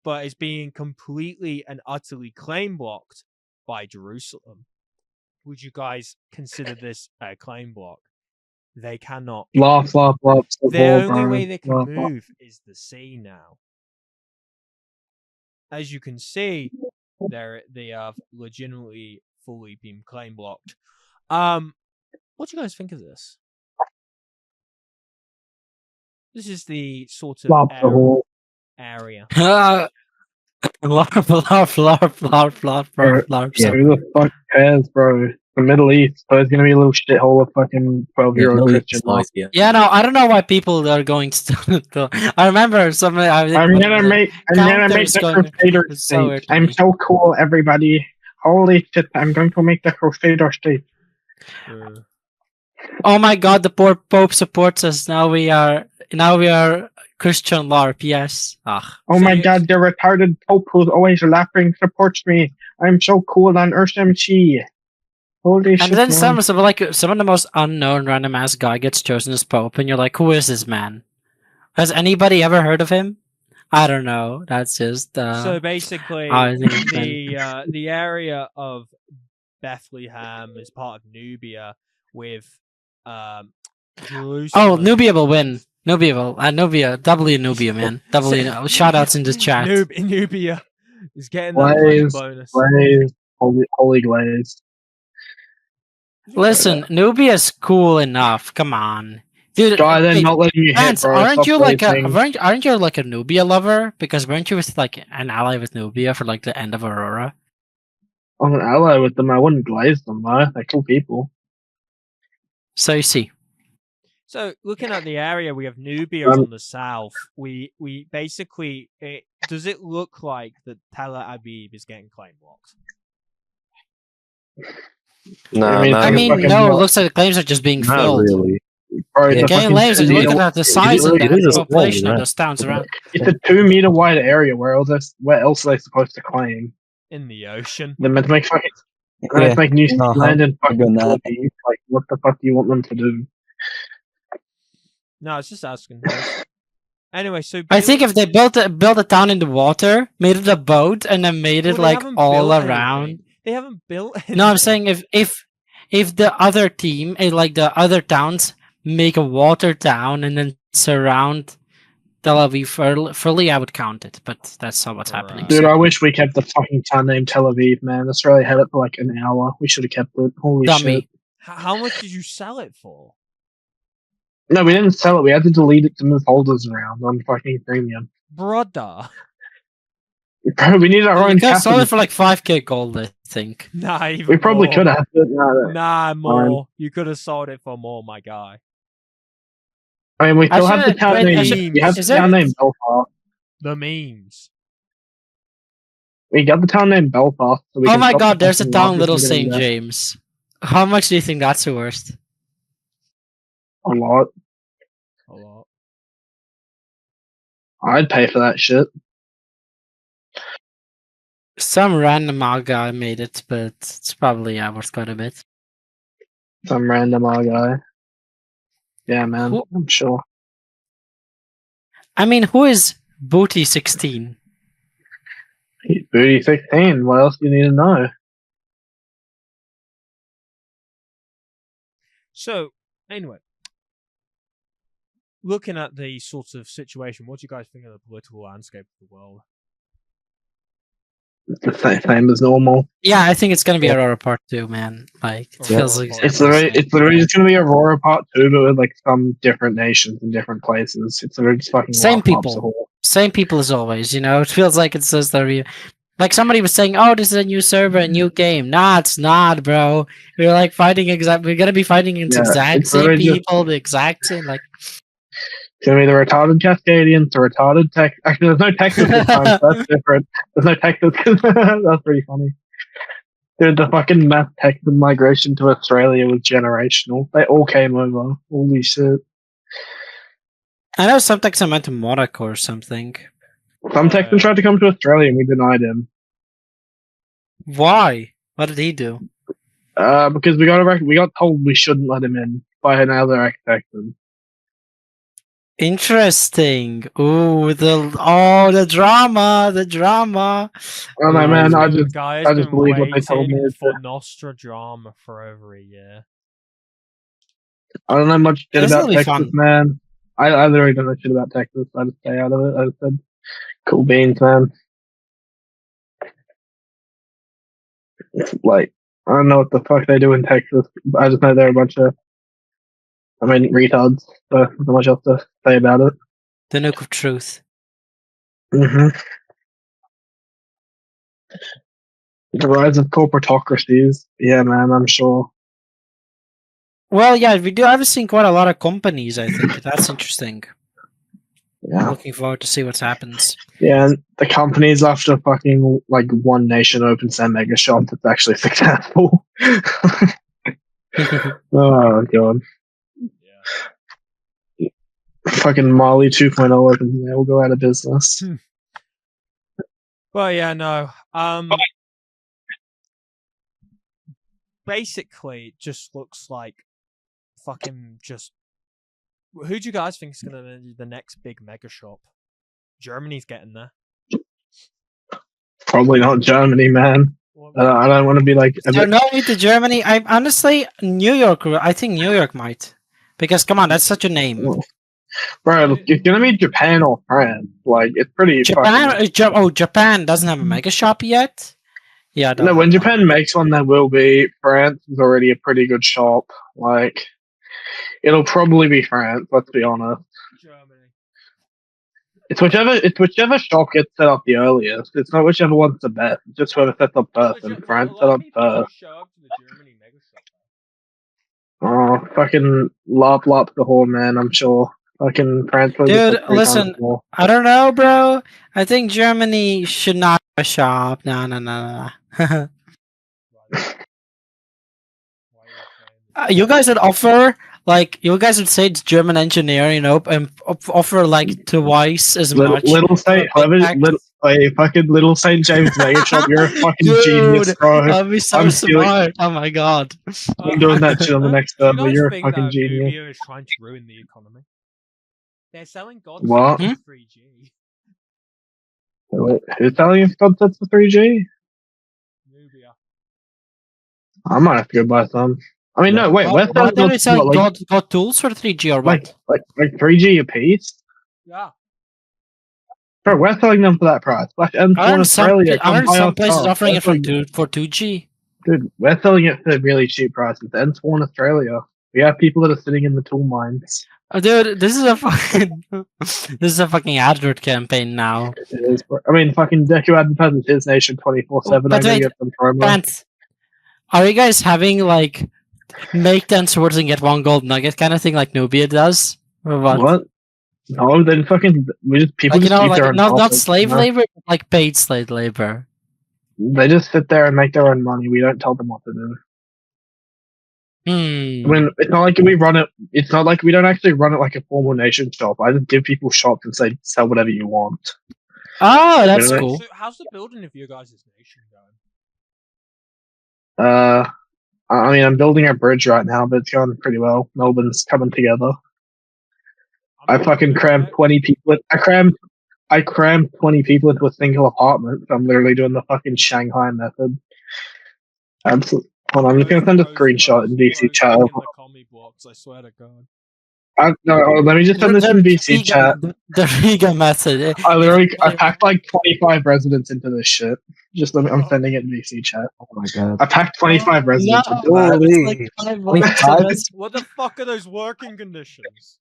but is being completely and utterly claim blocked by Jerusalem. Would you guys consider this a claim block? They cannot. Lop, lop, lop some The more, only bro. way they can Lop, lop. move is the sea now. As you can see, they have legitimately fully been claim blocked. What do you guys think of this? This is the sort of Lop the whole. area. LARP, LARP. Yeah, who the fuck cares, bro? The Middle East, so it's gonna be a little shithole of fucking 12-year-old Christian life. Yeah, no, I don't know why people are going to. I remember somebody. I'm gonna make the counters going- Crusader it's so weird state. to I'm me. so cool, everybody. Holy shit, I'm going to make the Crusader state. Oh my god, the poor Pope supports us. Now we are Christian LARP. Yes. Ah. Oh my god, the retarded Pope who's always laughing supports me. I'm so cool on UrsMC. Holy And shit, then man. some of the most unknown random ass guy gets chosen as Pope, and you're like, who is this man? Has anybody ever heard of him? I don't know. That's just So basically, I think it's been- the area of Bethlehem is part of Nubia with Jerusalem. Oh, Nubia will win. Nubia, W Nubia, man. W. Shout outs in the chat. Nubia is getting that claim Glaze, bonus. Glaze, holy glaze. Listen, Nubia's cool enough. Come on, dude. God, they're wait, not letting you hit, Vance, bro. aren't Stop you like glazing. aren't you like a Nubia lover? Because weren't you with like an ally with Nubia for like the end of Aurora? I'm an ally with them. I wouldn't glaze them, though. They're cool people. So you see, So looking at the area, we have Nubia on the south. We basically, does it look like that Tel Aviv is getting claim blocked? No, I mean, fucking no. It block. looks like the claims are just being not filled. really. Bro, The it's a game fucking claims, and you 2 look meter, at the size it of the is a small population of map. those towns around. it's a 2 meter wide area. Where else are they supposed to claim? In the ocean. They're meant to make fucking. They're meant Yeah, to make New no, Zealand and I'm doing fucking that. Philippines. Like, what the fuck do you want them to do? No, it's just asking. Anyway, so I think if they built a town in the water, made it a boat, and then made it Well, they like haven't all built around. anything. They haven't built. No, I'm anything. saying if the other team, like the other towns, make a water town and then surround Tel Aviv fully, I would count it. But that's not what's happening. Right. Dude, so- I wish we kept the fucking town named Tel Aviv, man. Australia had it for like an hour. We should have kept it. Holy Dummy. shit. How much did you sell it for? No, we didn't sell it. We had to delete it to move holders around on fucking premium. Brother. Bro, we need our You own could have sold capital. it for like 5k gold, I think. Nah, even We probably more. could have. But no, Nah, more. You could have sold it for more, my guy. I mean, we still have the Actually, town wait, name. is We have the is there- town name Belfast. The memes. We got the town named Belfast. So we Oh can my stop god, the there's a fucking town, Nazis Little from getting St. there. James. How much do you think that's worth? A lot. A lot. I'd pay for that shit. Some random guy made it, but it's probably worth quite a bit. Some random guy. Yeah, man. Who- I'm sure. I mean, who is Booty 16? He's Booty 16. What else do you need to know? So, anyway, looking at the sort of situation, what do you guys think of the political landscape of the world? It's the same as normal. Yeah, I think it's gonna be Aurora Part 2, man. Like, it Yeah. feels like It's literally just gonna be Aurora Part 2, but with like some different nations in different places. It's literally just fucking Same lava pops people. a hole. Same people as always, you know? It feels like it's just the like somebody was saying, oh, this is a new server, a new game. Nah, it's not, bro. We're like fighting we're gonna be fighting against Yeah, exact it's same literally just- people, the exact same like It's gonna be the retarded Cascadians, the retarded Tex. Actually, there's no Texas this time, so that's different. There's no Texas. That's pretty funny. Dude, the fucking mass Texan migration to Australia was generational. They all came over. Holy shit. I know some Texan went to Monaco or something. Some Texan tried to come to Australia and we denied him. Why? What did he do? Because we got told we shouldn't let him in by another ex-Texan. Interesting. Ooh, the drama, the drama. Oh no, man! I just guys I just been believe what they told me. waiting It's, for Nostra drama for over a year. I don't know much shit This will about be Texas, fun. man. I literally don't know shit about Texas. I just stay out of it. I just said, cool beans, man. Like, I don't know what the fuck they do in Texas. But I just know they're a bunch of, retards. So there's not much else to say about it. The nuke of truth. hmm The rise of corporatocracies. Yeah, man, I'm sure. Well, yeah, we do. I've seen quite a lot of companies. I think that's interesting. Yeah. Looking forward to see what happens. Yeah, and the companies after fucking like One Nation opens their mega shop that's actually successful. Oh god. Yeah. Fucking Mali 2.0 opens and they will go out of business. Well, yeah, no. Basically, it just looks like fucking just. Who do you guys think is going to be the next big mega shop? Germany's getting there. Probably not Germany, man. I don't want to be like. So no need to Germany. I honestly New York. I think New York might, because come on, that's such a name. Bro, it's gonna be Japan or France. Like, it's pretty. Japan. Japan doesn't have a mega shop yet. Yeah. No, when Japan makes one, there will be. France is already a pretty good shop. Like, it'll probably be France. Let's be honest. Germany. It's whichever shop gets set up the earliest. It's not whichever one's the best. It's just whoever sets up first. And France set up first. Oh, fucking lop the whore, man. I'm sure. Fucking France. Dude, listen. I don't know, bro. I think Germany should not have a shop. No. You guys would offer, like, you guys would say it's German engineering, and offer like twice as much. Little Saint James mega shop. You're a fucking Dude, genius, bro. I'll be so I'm smart. Oh my god. I'm doing that shit on the next Do you server. guys You're a think fucking that genius. Nubia is trying to ruin the economy? They're selling God What? for 3G. Who's telling you God sets for 3G? Nubia. I might have to go buy some. I mean, no, wait. Where's What that? are they selling? God tools for 3G or what? Like 3G a piece? Yeah. Bro, we're selling them for that price. Like, M4 Australia. Aren't some places offering it for 2G? Dude, we're selling it for really cheap prices. M4 Australia. We have people that are sitting in the tool mines. Oh, dude, this is a fucking advert campaign now. It is. I mean, fucking Deku advertises his nation 24/7. But I'm gonna wait, get some promo. Grant, are you guys having like make 10 swords and get 1 gold nugget kind of thing like Nubia does? Or what? No, then fucking we just people Like, just keep their own not profits, slave you know? labor, but like paid slave labor. They just sit there and make their own money. We don't tell them what to do. I mean, it's not like we run it. It's not like we don't actually run it like a formal nation shop. I just give people shops and say sell whatever you want. Oh, that's Really? cool. So how's the building of your guys' nation going? I mean, I'm building a bridge right now, but it's going pretty well. Melbourne's coming together. I fucking crammed 20 people. I crammed 20 people into a single apartment. So I'm literally doing the fucking Shanghai method. Absolutely. Hold on, I'm just gonna send a screenshot in VC chat. The commie blocks, I swear to God. Let me just send this in VC chat. The Riga method. I packed like 25 residents into this shit. I'm sending it in VC chat. Oh my god. I packed 25 residents into that. Holy. What the fuck are those working conditions?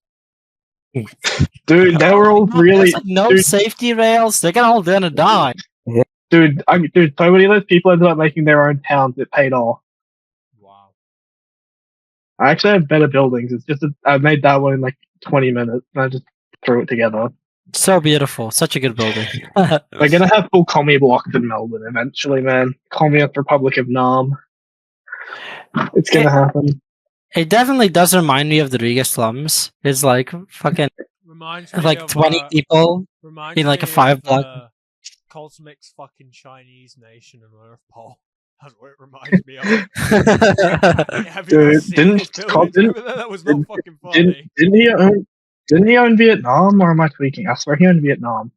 Dude, they were all really. There's, like, no dude, safety rails. They're all gonna die. dude, so many of those people ended up making their own towns. It paid off. Wow. I actually have better buildings. It's just I made that one in like 20 minutes, and I just threw it together. So beautiful. Such a good building. We're gonna have full commie blocks in Melbourne eventually, man. Communist Republic of Nam. It's gonna happen. It definitely does remind me of the Riga slums. It's like fucking Reminds me like of, 20 people reminds in like a me 5 of block. the Cosmic's fucking Chinese nation and Earth Pole. That's what it reminds me of. Have you Dude, seen didn't those buildings over there? That was not fucking funny. Didn't he own Vietnam, or am I tweaking? I swear he owned Vietnam.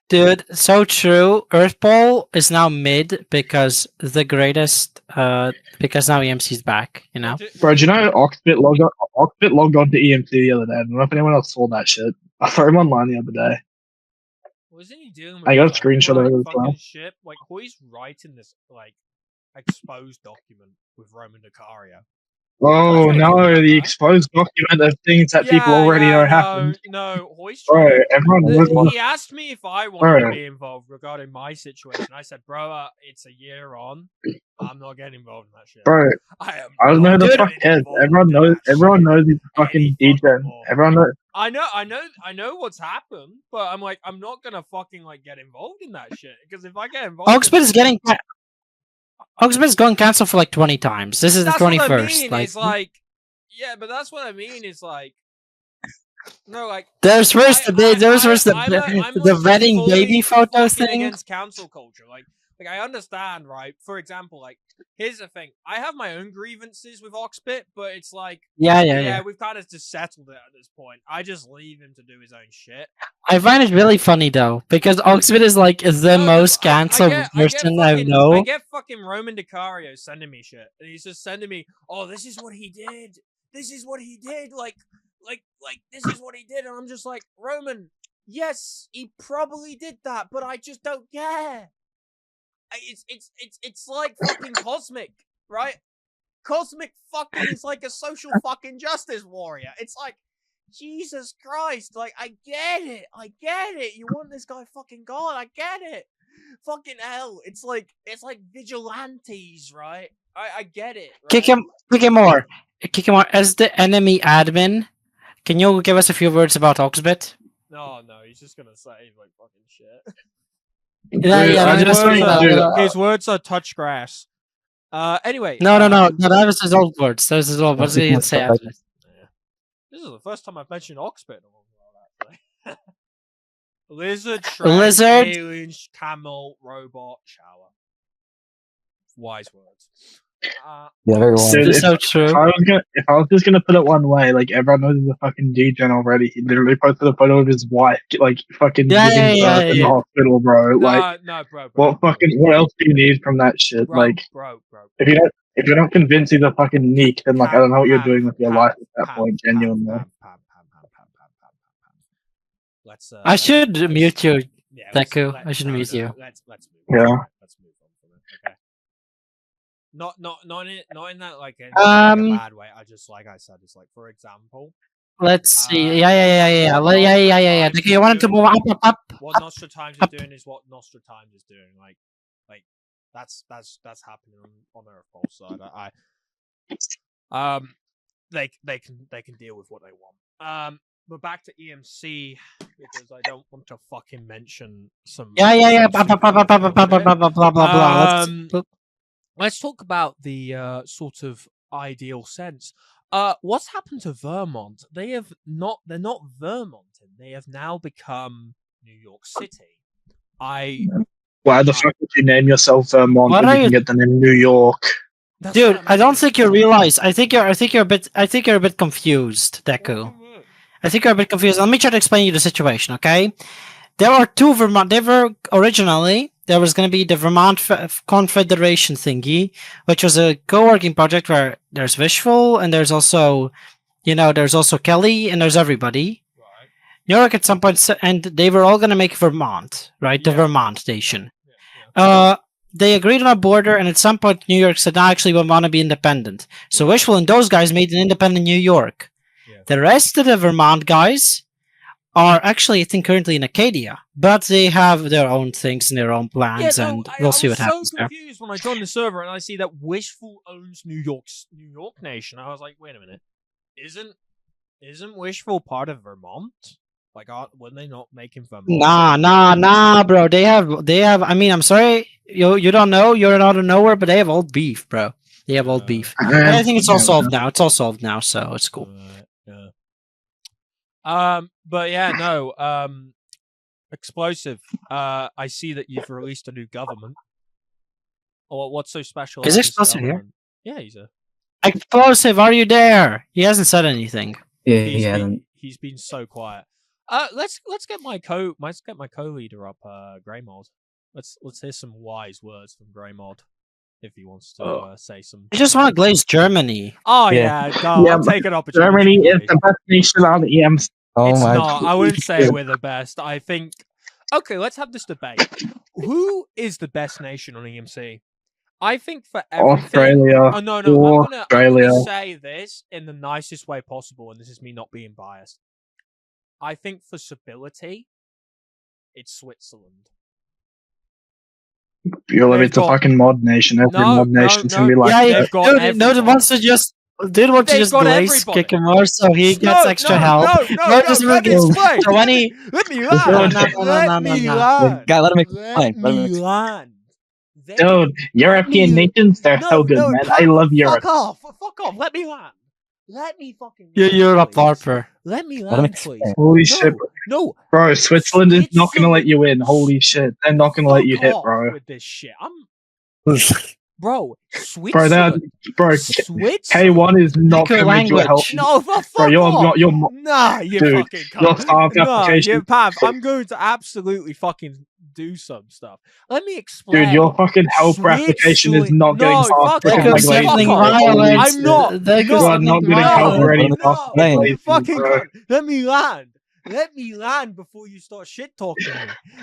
Dude, so true. Earth Pole is now mid because the greatest because now EMC's back, you know? Bro, do you know Oxbit logged on to EMC the other day? I don't know if anyone else saw that shit. I saw him online the other day. Wasn't he dealing with I got a his own, screenshot of like, it as fucking well. ship? Like, Hoy's writing this, like, exposed document with Roman Decario. Oh That's no, what it's the about. exposed document of things that people already know happened. No, Hoy's Bro, trying to... everyone knows what. He asked me if I wanted to Bro. be involved regarding my situation. I said, bro, it's a year on. I'm not getting involved in that shit. Bro, I don't know who the not fuck getting cares. involved Everyone in knows. that Everyone shit knows he's a fucking any DJ. fucking more. Everyone knows. I know what's happened, but I'm like, I'm not gonna fucking like get involved in that shit because if I get involved, Oxbit is getting Oxbit's gone cancelled for like 20 times. This is the that's 21st. what I mean. Like, It's like, yeah, but that's what I mean. Is like, no, like there's first the I'm wedding fully baby photo fucking thing. against cancel culture. Like I understand, right? For example, like here's the thing: I have my own grievances with Oxbit, but it's like, Yeah. we've kind of just settled it at this point. I just leave him to do his own shit. I find it really funny though because Oxbit is like the most cancelled person I know. I get fucking Roman Decario sending me shit, and he's just sending me, "Oh, this is what he did. This is what he did. Like this is what he did," and I'm just like, Roman, yes, he probably did that, but I just don't care. It's like fucking Cosmic, right? Cosmic fucking is like a social fucking justice warrior. It's like, Jesus Christ, like, I get it. You want this guy fucking gone, I get it. Fucking hell, it's like vigilantes, right? I get it. Right? Kick him more. As the enemy admin, can you give us a few words about Oxbit? No, he's just gonna say like fucking shit. His words are touch grass. Anyway. No, that was his old words. That was his old words. He didn't say after this. This is the first time I've mentioned Oxbit. Lizard, alien, camel, robot, shower. Wise words. Very well. Dude, so true. If I was just gonna put it one way, like everyone knows he's a fucking degen already. He literally posted a photo of his wife, like fucking giving birth in the hospital, bro. No, bro. What else do you need from that shit? Bro. If you're not convinced he's a fucking neek, then like I don't know what you're doing with your life at that point. Genuinely. Let's. I should mute you, Deku. I should mute you. Let's move. Yeah. Let's move on from it. Okay. Not in that like in a bad way. I just like I said, it's like for example. Let's see. Yeah. Deku, you wanted to move up. What Nostra Times is doing is what Nostra Times is doing. Like that's happening on Earth Pole side. They can deal with what they want. but back to EMC because I don't want to fucking mention some. Yeah. some Blah blah blah stupid blah blah blah blah blah blah blah blah. Let's talk about the sort of ideal sense. What's happened to Vermont? They're not Vermonting. They have now become New York City. Why the fuck would you name yourself Vermont What when are you can you- get the name New York? That's Dude, what I don't mean. think you realize. I think you're a bit confused, Deku. I think you're a bit confused. Let me try to explain you the situation, okay? There are two Vermont. Originally there was going to be the Vermont Confederation thingy, which was a co-working project where there's Wishful and there's also, there's also Kelly and there's everybody. Right. New York at some point, and they were all going to make Vermont, right? The Yeah. Vermont nation. Yeah. They agreed on a border, and at some point, New York said, "No, actually, we want to be independent." So Wishful and those guys made an independent New York. Yeah. The rest of the Vermont guys are actually, I think, currently in Acadia, but they have their own things and their own plans, and we'll see what happens so there. confused when I joined the server and I see that Wishful owns New York Nation. I was like, wait a minute, isn't Wishful part of Vermont? Like, were they not making Vermont? Nah, bro. They have. I mean, I'm sorry, you don't know. You're out of nowhere, but they have old beef, bro. They have old beef. And I think it's all solved now. It's all solved now, so it's cool. Yeah. But yeah, no. Explosive. I see that you've released a new government. Or what's so special? Is about this Explosive here? government? Yeah, he's a. Explosive, are you there? He hasn't said anything. Yeah, He's been so quiet. Let's get my co-leader up, Greymod. Let's hear some wise words from Greymod if he wants to say some. I just want to glaze Germany. Oh Yeah. go. Yeah, I'll take an opportunity. Germany to is glaze. the best nation on EMC. Oh It's my not. I wouldn't say we're the best. I think. Okay, let's have this debate. Who is the best nation on EMC? I think for everything. Australia. Oh no! I'm Australia. gonna say this in the nicest way possible, and this is me not being biased. I think for stability, it's Switzerland. You're They've it's a got- fucking mod nation. Every No, mod no, nation's no. gonna be like Yeah, that. They've got dude, no, everybody. the wants to just They've got glaze everybody. kick him more, so he gets extra help. No, just let me gets explain. 20. Let me No, land. no, no, Let no, me no. land. Guy, let him Let explain. Let him me explain. land. Dude, European me- nations, they're so good, man. I love Europe. Fuck off. Let me land. Let me fucking. You're a please. larper. Let me Let him land, explain. please. Holy No, shit, no. bro. Switzerland is not gonna let you in. Holy shit. They're not gonna let you Fuck hit, off bro. with this shit. Bro, Bro, Switzerland. bro, Switzerland. K1 is not Pick a gonna make you a help. language. No, fuck Bro, off. you're Nah, you dude, fucking your cunt. staff Nah, application. you Pav, I'm going to absolutely fucking do some stuff. Let me explain. Dude, your fucking helper application is not getting No, passed. fuck because off. of They're Glazing. Fuck sibling off. violence. I'm not. They're You are not sibling getting help violence. already. No, Explain. you fucking bro. cunt. Let me land. Let me land before you start shit talking me.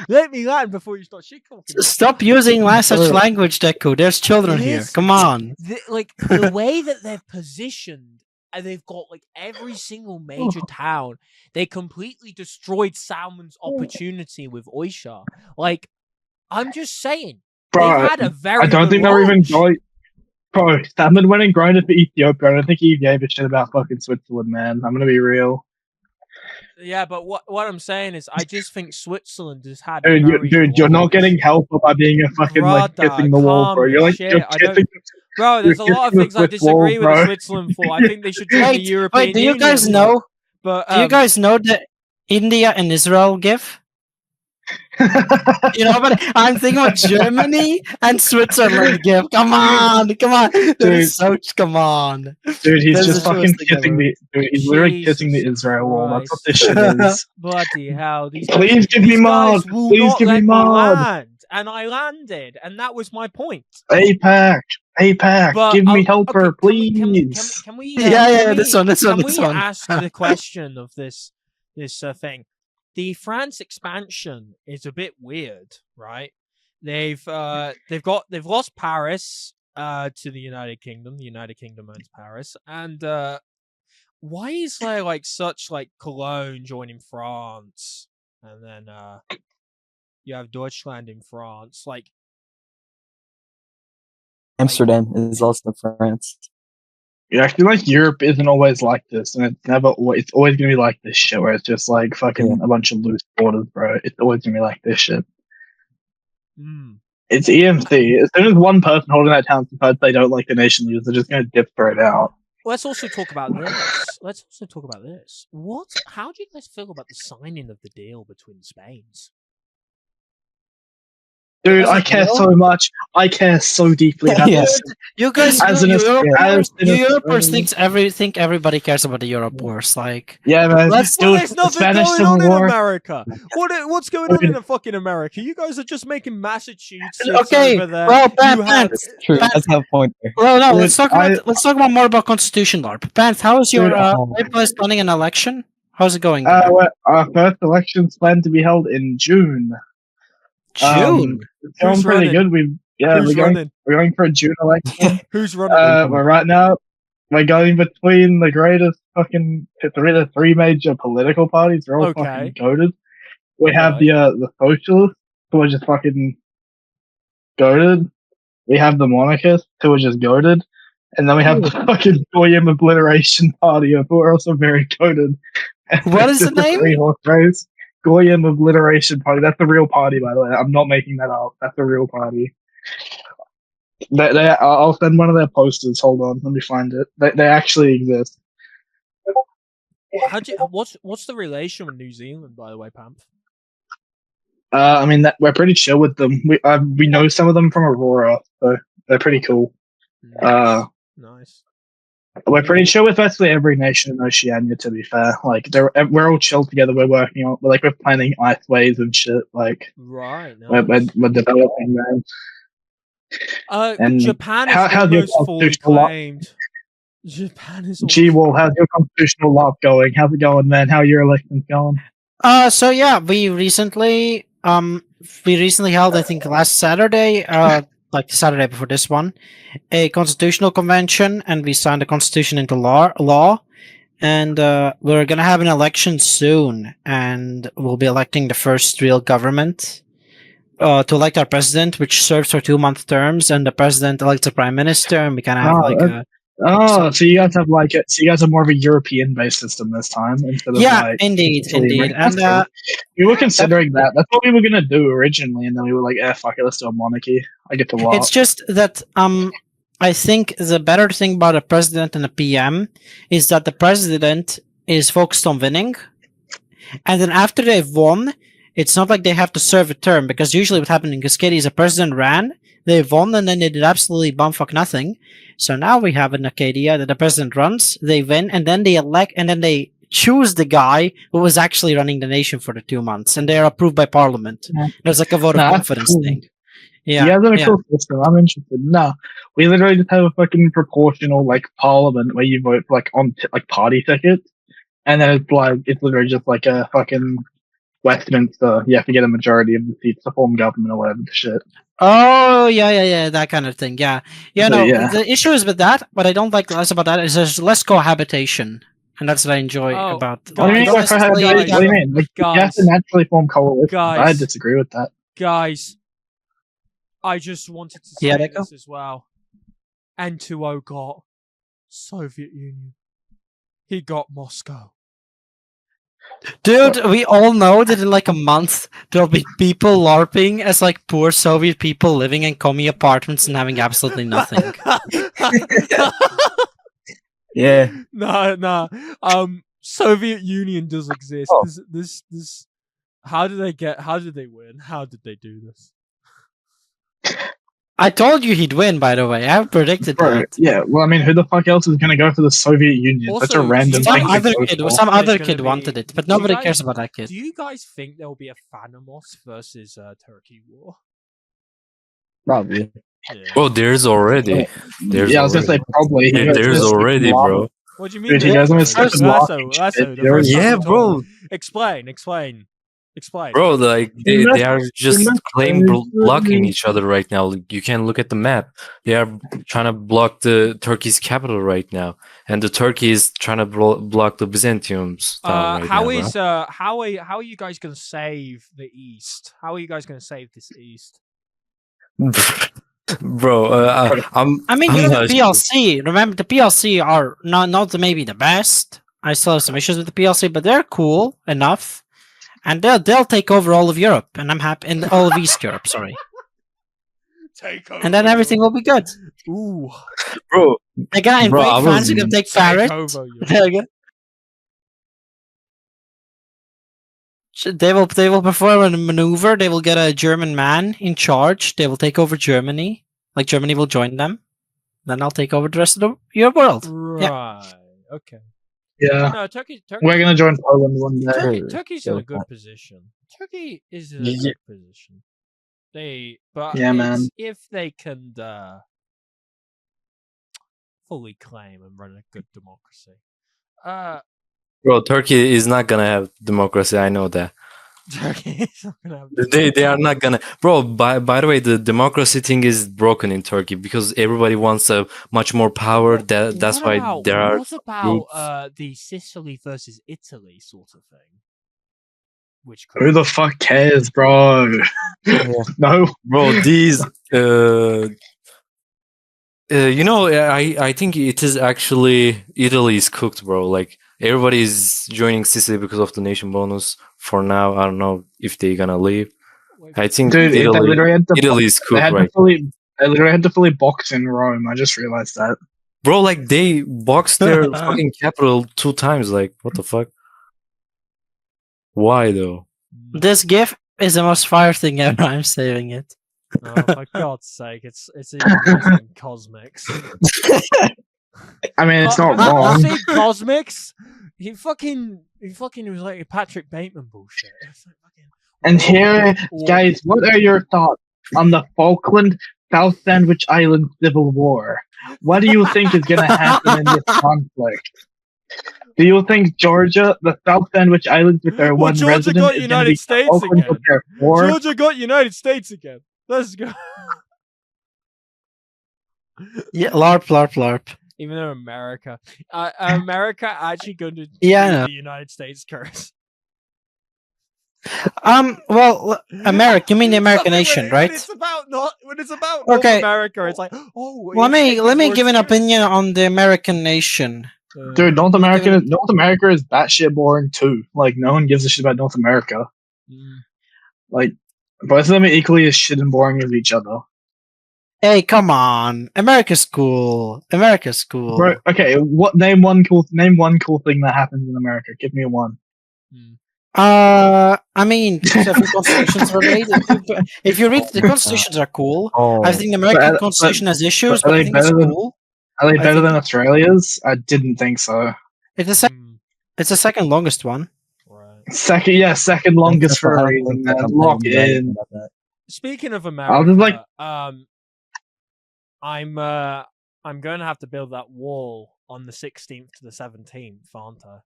Let me land before you start shit talking me. Stop using such language, Deku. There's children here. Listen, Come on. The way that they've positioned, and they've got like every single major town. They completely destroyed Salmon's opportunity with Oisha. Like, I'm just saying, Bro, they've had a very. I don't good think they're even launch. going. Bro, Salmon went and grinded for Ethiopia. I don't think he gave a shit about fucking Switzerland, man. I'm gonna be real. Yeah, but what I'm saying is, I just think Switzerland has had. Dude, a very good you're not launch. getting help by being a fucking like Brother, kissing the wall, calm bro. You're the like shit. you're I don't- kissing. Bro, there's a You're lot of kissing the things I Swiss wall, disagree with bro. the Switzerland for. I think they should join the European Wait, do you Union. guys know? But Do you guys know the India and Israel gif? You know, but I'm thinking about Germany and Switzerland gif. Come on. That Dude. is so. Come on. Dude, he's There's just the fucking truest thing kissing ever. the. Dude, he's literally kissing the Jesus Israel wall. That's what this Christ. shit is. Bloody hell! These Please give these me guys mod. will Please not give let me me mod. land, and I landed, and that was my point. APAC, But give me helper, okay, please. can we? Yeah, this one. Can we This one. ask the question of this thing? The France expansion is a bit weird, right? They've lost Paris to the United Kingdom. The United Kingdom owns Paris, and why is there like such like Cologne joining France, and then you have Deutschland in France, like. Amsterdam is also France. Yeah, I feel like Europe isn't always like this, and it's always gonna be like this shit where it's just like fucking a bunch of loose borders, bro. It's always gonna be like this shit. Mm. It's EMC. As soon as one person holding that town decides they don't like the nation leaders, they're just gonna dip straight out. Let's also talk about this. How do you guys feel about the signing of the deal between Spains? Dude, I care so much. I care so deeply about this. You guys, As you an Europeans think everybody cares about the Europe wars. Like, Yeah, man. Well, Dude, there's the nothing Spanish going Civil on in War. America. What's going on in fucking America? You guys are just making Massachusetts okay, over there. well, You have- Pants, True. That's have a point there. well, no, Dude, let's talk about more about constitution law. Pants, how is your Dude, place planning an election? How's it going? Our first election's planned to be held in June. June. It's going Who's pretty running? good. Who's running? We're going for a June election. Who's running? We're right now. We're going between the greatest fucking the three major political parties. They're all Okay. fucking goated. We have Alright. the socialists who are just fucking goated. We have the monarchists who are just goated. And then we have the fucking Goyim Obliteration Party who are also very goated. What is the name? Three-horse race. Goyim Obliteration Party. That's the real party, by the way. I'm not making that up. That's the real party. I'll send one of their posters. Hold on, let me find it. They actually exist. What's the relation with New Zealand, by the way, Pamp? I mean, we're pretty chill with them. We know some of them from Aurora, so they're pretty cool. Nice. We're pretty chill with basically every nation in Oceania. To be fair, like we're all chill together. We're working on, we're planning iceways and shit. Like, Right. Nice. we're developing them. And Japan is how's your almost fully constitutional law? claimed. Japan is. G-Wall, how's your constitutional law going? How's it going, man? How are your elections going? So yeah, we recently held, I think last Saturday, like Saturday before this one, a constitutional convention, and we signed the constitution into law. And we're gonna have an election soon, and we'll be electing the first real government to elect our president, which serves for 2-month terms, and the president elects a prime minister, and we kind of have so you guys have so you guys have more of a European-based system this time instead of indeed. And we were considering that. That's what we were gonna do originally, and then we were like, fuck it, let's do a monarchy. I get to watch. It's just that I think the better thing about a president and a PM is that the president is focused on winning, and then after they've won, it's not like they have to serve a term, because usually what happened in Cascadia is a president ran, they won, and then they did absolutely bumfuck nothing. So now we have in Acadia that the president runs, they win, and then they elect, and then they choose the guy who was actually running the nation for the 2 months, and they are approved by parliament. Yeah. There's like a vote of confidence thing. Yeah, that's a cool system. I'm interested. No, we literally just have a fucking proportional parliament where you vote on party tickets, and then it's literally just like a fucking Westminster. You have to get a majority of the seats to form government or whatever the shit. Oh yeah, that kind of thing. Yeah. The issue is with that. What I don't like less about that is there's less cohabitation, and that's what I enjoy about. What do you mean? What do you mean? You have to naturally form coalitions. I disagree with that. Guys, I just wanted to say this as well. N2O got Soviet Union. He got Moscow. Dude, we all know that in a month there'll be people LARPing as poor Soviet people living in commie apartments and having absolutely nothing. Yeah. Nah. Soviet Union does exist. Oh. This. How did they win? How did they do this? I told you he'd win, by the way. I predicted that. Yeah, well, I mean, who the fuck else is going to go for the Soviet Union? Also, Such a random Some thing. some other kid wanted it, but nobody cares about that kid. Do you guys think there will be a Phanamos versus Turkey war? Probably. Yeah. Oh, there's already. I was going to say probably. Yeah, there's already, bro. What do you mean? Dude, Yeah, bro. Explain. Bro, they are just blocking each other right now. You can look at the map. They are trying to block the Turkey's capital right now, and the Turkey is trying to block the Byzantium's town right now. How are you guys going to save the East? How are you guys going to save this East? Bro, I'm. I mean, I'm even the not- PLC. Remember, the PLC are not maybe the best. I still have some issues with the PLC, but they're cool enough, and they'll take over all of Europe, and I'm happy, and all of East Europe. Sorry, Take over. and then everything will be good. Ooh. Bro, They're gonna Bro, I invade France. was- They're gonna take Take Paris. over. Europe. They're gonna- They will perform a maneuver. They will get a German man in charge. They will take over Germany. Like Germany will join them. Then I'll take over the rest of your world. Right. Okay. Yeah. No, Turkey. We're gonna join Poland one day. Turkey's in a good position. Turkey is in a Yeah. good position. But Yeah, man. it's if they can fully claim and run a good democracy. bro, Turkey is not gonna have democracy. I know that. Turkey is not gonna have They are not gonna. Bro, by the way, the democracy thing is broken in Turkey because everybody wants a much more power. That's why there are. What about the Sicily versus Italy sort of thing? Which Who the fuck cares, bro? No. Bro, these. I think it is actually Italy is cooked, bro. Like everybody is joining Sicily because of the nation bonus. For now, I don't know if they're gonna leave. I think Dude, they literally had to, Italy is they cooked, had right? to fully, they literally had to fully box in Rome. I just realized that. Bro, like they boxed their fucking capital 2 times. Like, what the fuck? Why though? This GIF is the most fire thing ever. I'm saving it. Oh, for God's sake, it's even worse than Cosmics. I mean, it's not Have you wrong. seen Cosmics? He fucking was like a Patrick Bateman bullshit. It's like fucking- And here, Whoa. guys, what are your thoughts on the Falkland South Sandwich Island Civil War? What do you think is going to happen in this conflict? Do you think Georgia, the South Sandwich Islands with their Well, one Georgia resident, got is United gonna be States Falkland again. with their 4? Georgia got United States again. Let's go. Yeah, LARP, LARP, LARP. Even though America actually going to Yeah, I do know. the United States curse. Well, America. You mean the American nation, right? When it's about Okay. North America, it's like, oh. Let me take give an words opinion on the American nation. serious. Dude, North America is batshit boring too. Like, no one gives a shit about North America. Mm. Like, both of them are equally as shit and boring as each other. Hey, come on, America's cool. America's cool. Bro, okay, name one cool thing that happens in America. Give me one. I mean, different constitutions are made. If you read the constitutions are cool. Oh, I think the American But- constitution has issues, but but are I they think it's better than- cool. Are they I better think- than Australia's? I didn't think so. It's the second longest one. Right. Second longest for a reason, man. Lock in. Speaking of I'll America, just, like- I'm going to have to build that wall on the 16th to the 17th, aren't I?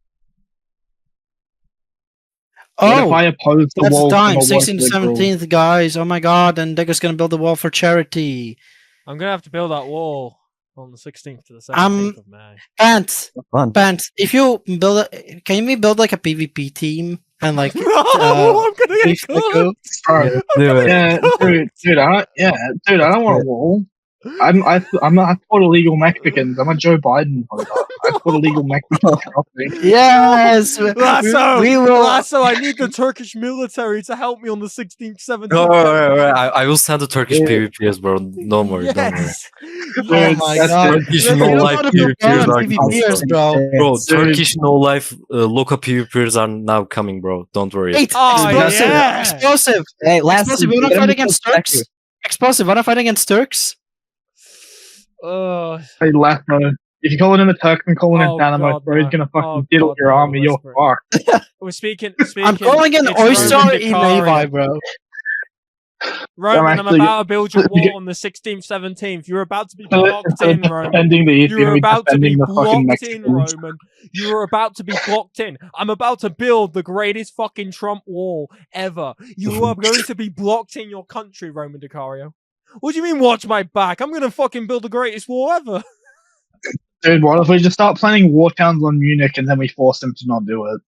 What if Oh, I oppose the that's wall the time. from a 16th, white liberal? 17th, guys. Oh my god, and they're just gonna build a wall for charity. I'm going to have to build that wall on the 16th to the 17th of May. Pants, fun. Pants. If you build it, can we build like a PvP team and like No, I'm going to get beef cooked. Nico? Bro, Do it. dude, I don't want a wall. I support illegal Mexicans. I'm a Joe Biden voter. I support illegal Mexicans. Yes, Lasso, we will. Lasso, I need the Turkish military to help me on the 16th, 17th. No, right. I will send the Turkish PvPers, bro. Don't worry, don't worry. Yes. Oh Yes. my that's god, Turkish You no know life what to PvPers do are on PvPers, bro. Bro, Dude. Turkish no life Loka PvPers are now coming, bro. Don't worry. Wait, Oh, explosive, yeah. explosive, Hey, last explosive. You wanna fight against Turks? Explosive. Wanna fight against Turks? Hey, Lasso, if you call it in the Turks and call it Oh, in Dynamite, God, bro, he's no. gonna fucking Oh, diddle God, your no, army. You're whisper. fucked. We're speaking. I'm calling an it's oyster Roman in Decaria. Levi, bro. Roman, I'm actually- about to build your you- wall on the 16th, 17th. You're about to be blocked in, Roman. Defending the East, You're about to be defending the fucking blocked in, Mexicans. Roman. You're about to be blocked in. I'm about to build the greatest fucking Trump wall ever. You are going to be blocked in your country, Roman Decario. What do you mean, watch my back? I'm going to fucking build the greatest wall ever. Dude, what if we just start planning war towns on Munich and then we force them to not do it?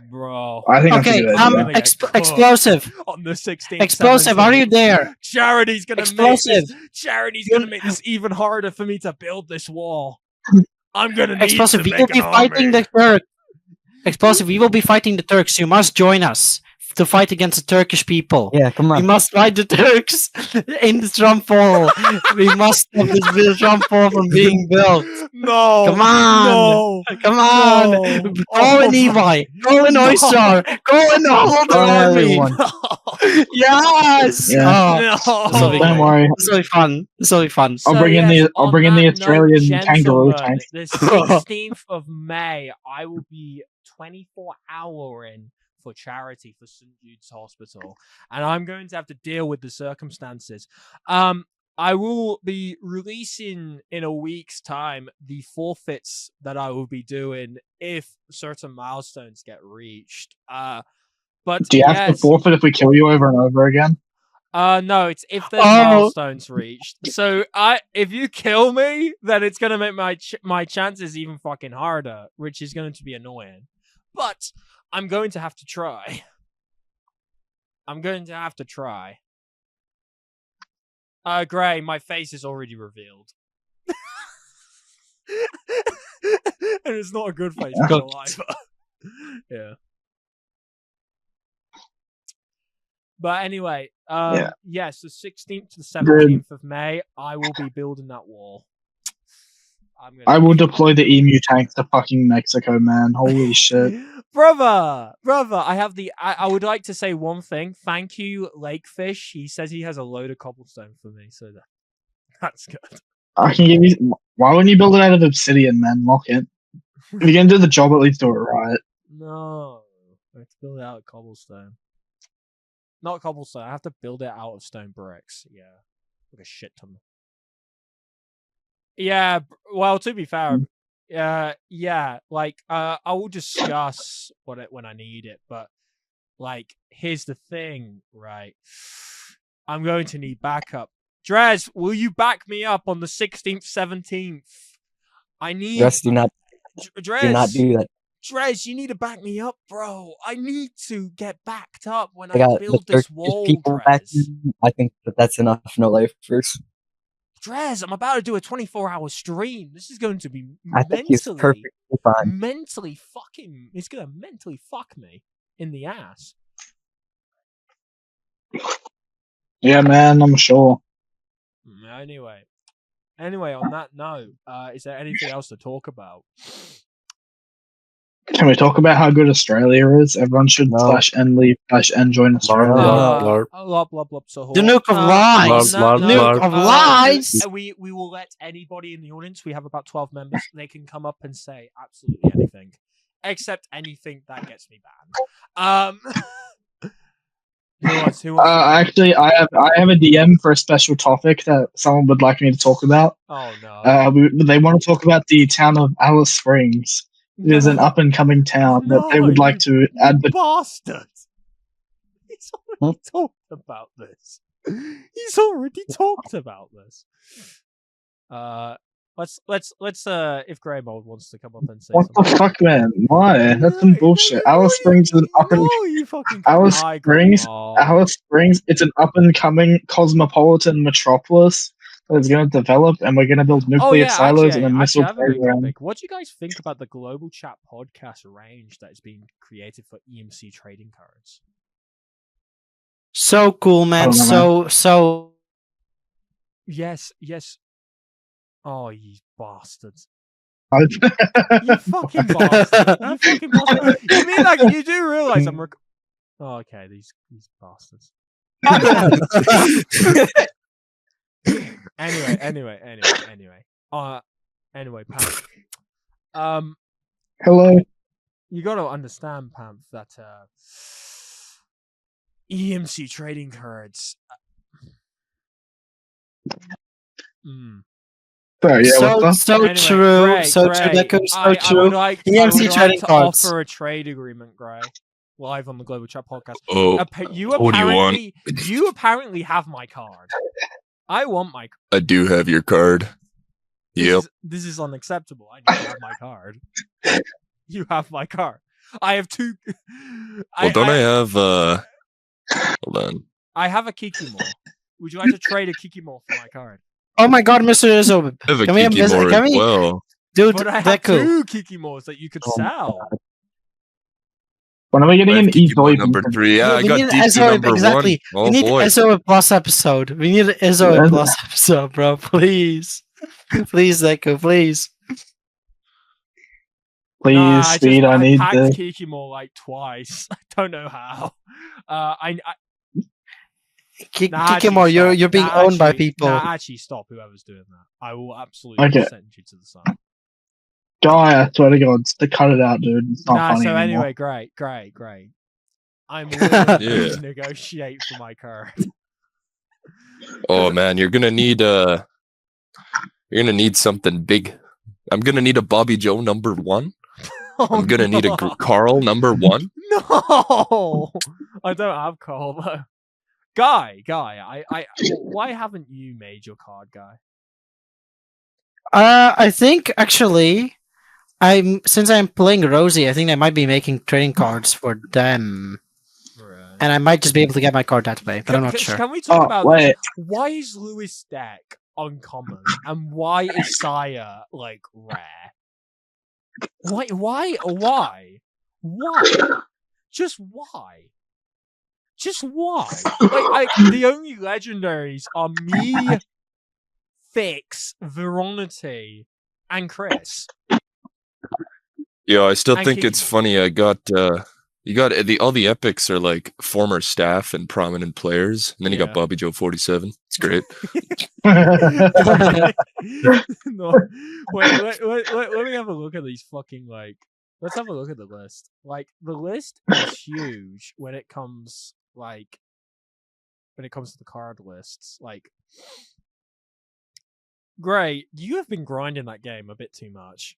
Bro. I think that's a Okay, good I'm idea. gonna get cooked explosive. on the 16th. Explosive, are you there? Charity's gonna Explosive. Charity's gonna make this even harder for me to build this wall. I'm gonna need Explosive, to we will make be an fighting army. the Turks. Explosive, we will be fighting the Turks. You must join us to fight against the Turkish people. Yeah, come We on. must fight the Turks in the Trump Wall. We must stop this Trump Wall from being built. No. Come on. No. Come on. No. Call in Levi. Call in No. Oyster. Call in the whole Call in army. everyone. Yes. Yeah. Oh, No. this will be Don't great. worry. This will be fun. This will be fun. I'll bring in the Australian kangaroo gentlemen, tank. the 16th of May, I will be 24-hour in for charity for St. Jude's Hospital, and I'm going to have to deal with the circumstances. I will be releasing in a week's time the forfeits that I will be doing if certain milestones get reached. But Do you have to forfeit if we kill you over and over again? no, it's if there's milestones reached. So if you kill me, then it's gonna make my chances even fucking harder, which is going to be annoying. But I'm going to have to try. I'm going to have to try. Gray, my face is already revealed. And it's not a good face in real life. Yeah. But anyway, yes, the 16th to the 17th of May, I will be building that wall. I will deploy the emu tank to fucking Mexico, man. Holy shit. Brother, I would like to say one thing. Thank you, Lakefish. He says he has a load of cobblestone for me, so that's good. I can give you. Why wouldn't you build it out of obsidian, man? Lock it. If you're gonna do the job, at least do it right. No, I have to build it out of cobblestone. Not cobblestone. I have to build it out of stone bricks. Yeah, like a shit ton. Yeah. Well, to be fair, yeah. Like, I will discuss when I need it. But like, here's the thing, right? I'm going to need backup. Drez, will you back me up on the 16th, 17th? I need. Drez, do not do that. Drez, you need to back me up, bro. I need to get backed up when I got build the this Turkish wall, people Drez. backing. I think that's enough. No life first. Drez, I'm about to do a 24-hour stream. This is going to be I think he's perfectly fine. It's going to mentally fuck me in the ass. Yeah, man, I'm sure. Anyway, on that note, is there anything else to talk about? Can we talk about how good Australia is? Everyone should /n leave /n join Australia. The nuke of lies. Nuke of lies. We will let anybody in the audience. We have about 12 members. They can come up and say absolutely anything, except anything that gets me banned. Who wants actually, I have a DM for a special topic that someone would like me to talk about. Oh no! They want to talk about the town of Alice Springs. It is an up and coming town that they would like to advertise. Bastard! He's already talked about this. He's already talked about this. Let's if Grey Mold wants to come up and say what something. the fuck, man? Why? That's some bullshit. Alice Springs is an up and Alice Springs. It's an up and coming cosmopolitan metropolis that is going to develop, and we're going to build nuclear silos and a missile program. What do you guys think about the Global Chat podcast range that is being created for EMC trading cards? So cool, man. So. Yes. Oh, you bastards. You You fucking bastard. You mean like you do realize I'm oh, okay, these bastards. Anyway. Anyway, Pam. Hello. You gotta understand, Pam, that EMC trading cards. Sorry, yeah, what's up? Anyway, true. Gray, So Gray, true. That goes so I true. would like EMC trading to cards. offer a trade agreement, Gray, live on the Global Chat podcast. Oh, what do you want? You apparently have my card. I want my card. I do have your card. Yep. This is unacceptable. I need to have my card. You have my card. I have two. Well, don't I have? Hold on. I have a Kikimore. Would you like to trade a Kikimore for my card? Oh my God, Mr. Izzo. I have a Can we Kikimore can as we, well. dude? But I have Deku. two Kikimores that you could Oh my sell. When are we getting I have an Kikimore Ezoi number 3. Yeah, I we got need an DP Izzo number exactly. 1. We Oh need boy. Izzo Plus episode. We need an Izzo Plus episode, bro. Please, please, Deku, please. Please, Nah, speed. I I need packed this. Kikimore like twice. I don't know how. I Nah, actually, Kikimore, you're stop. being Nah, owned by actually- people. Nah, actually, stop. Whoever's doing that, I will absolutely Okay. send you to the side. Guy, I swear to God, to cut it out, dude. It's not Nah, funny so anymore. anyway, great. I'm willing Yeah. to negotiate for my card. Oh man, you're gonna need something big. I'm gonna need a Bobby Joe number 1. I'm gonna need a Carl number 1. No, I don't have Carl though. Guy, why haven't you made your card, Guy? I think actually, since I'm playing Rosie, I think I might be making trading cards for them, Right. and I might just be able to get my card that way. But I'm not sure. Can we talk about wait. this? Why is Lewis deck uncommon, and why is Saya like rare? Why? Just why? Just why? Like the only legendaries are me, Fix, Veronity, and Chris. Yeah, I still And think it's Kiki. funny. I got you got all the epics are like former staff and prominent players, and then you Yeah. got Bobby Joe 47. It's great. No, wait, let me have a look at these fucking like. Let's have a look at the list. Like the list is huge when it comes to the card lists. Like, Gray, you have been grinding that game a bit too much.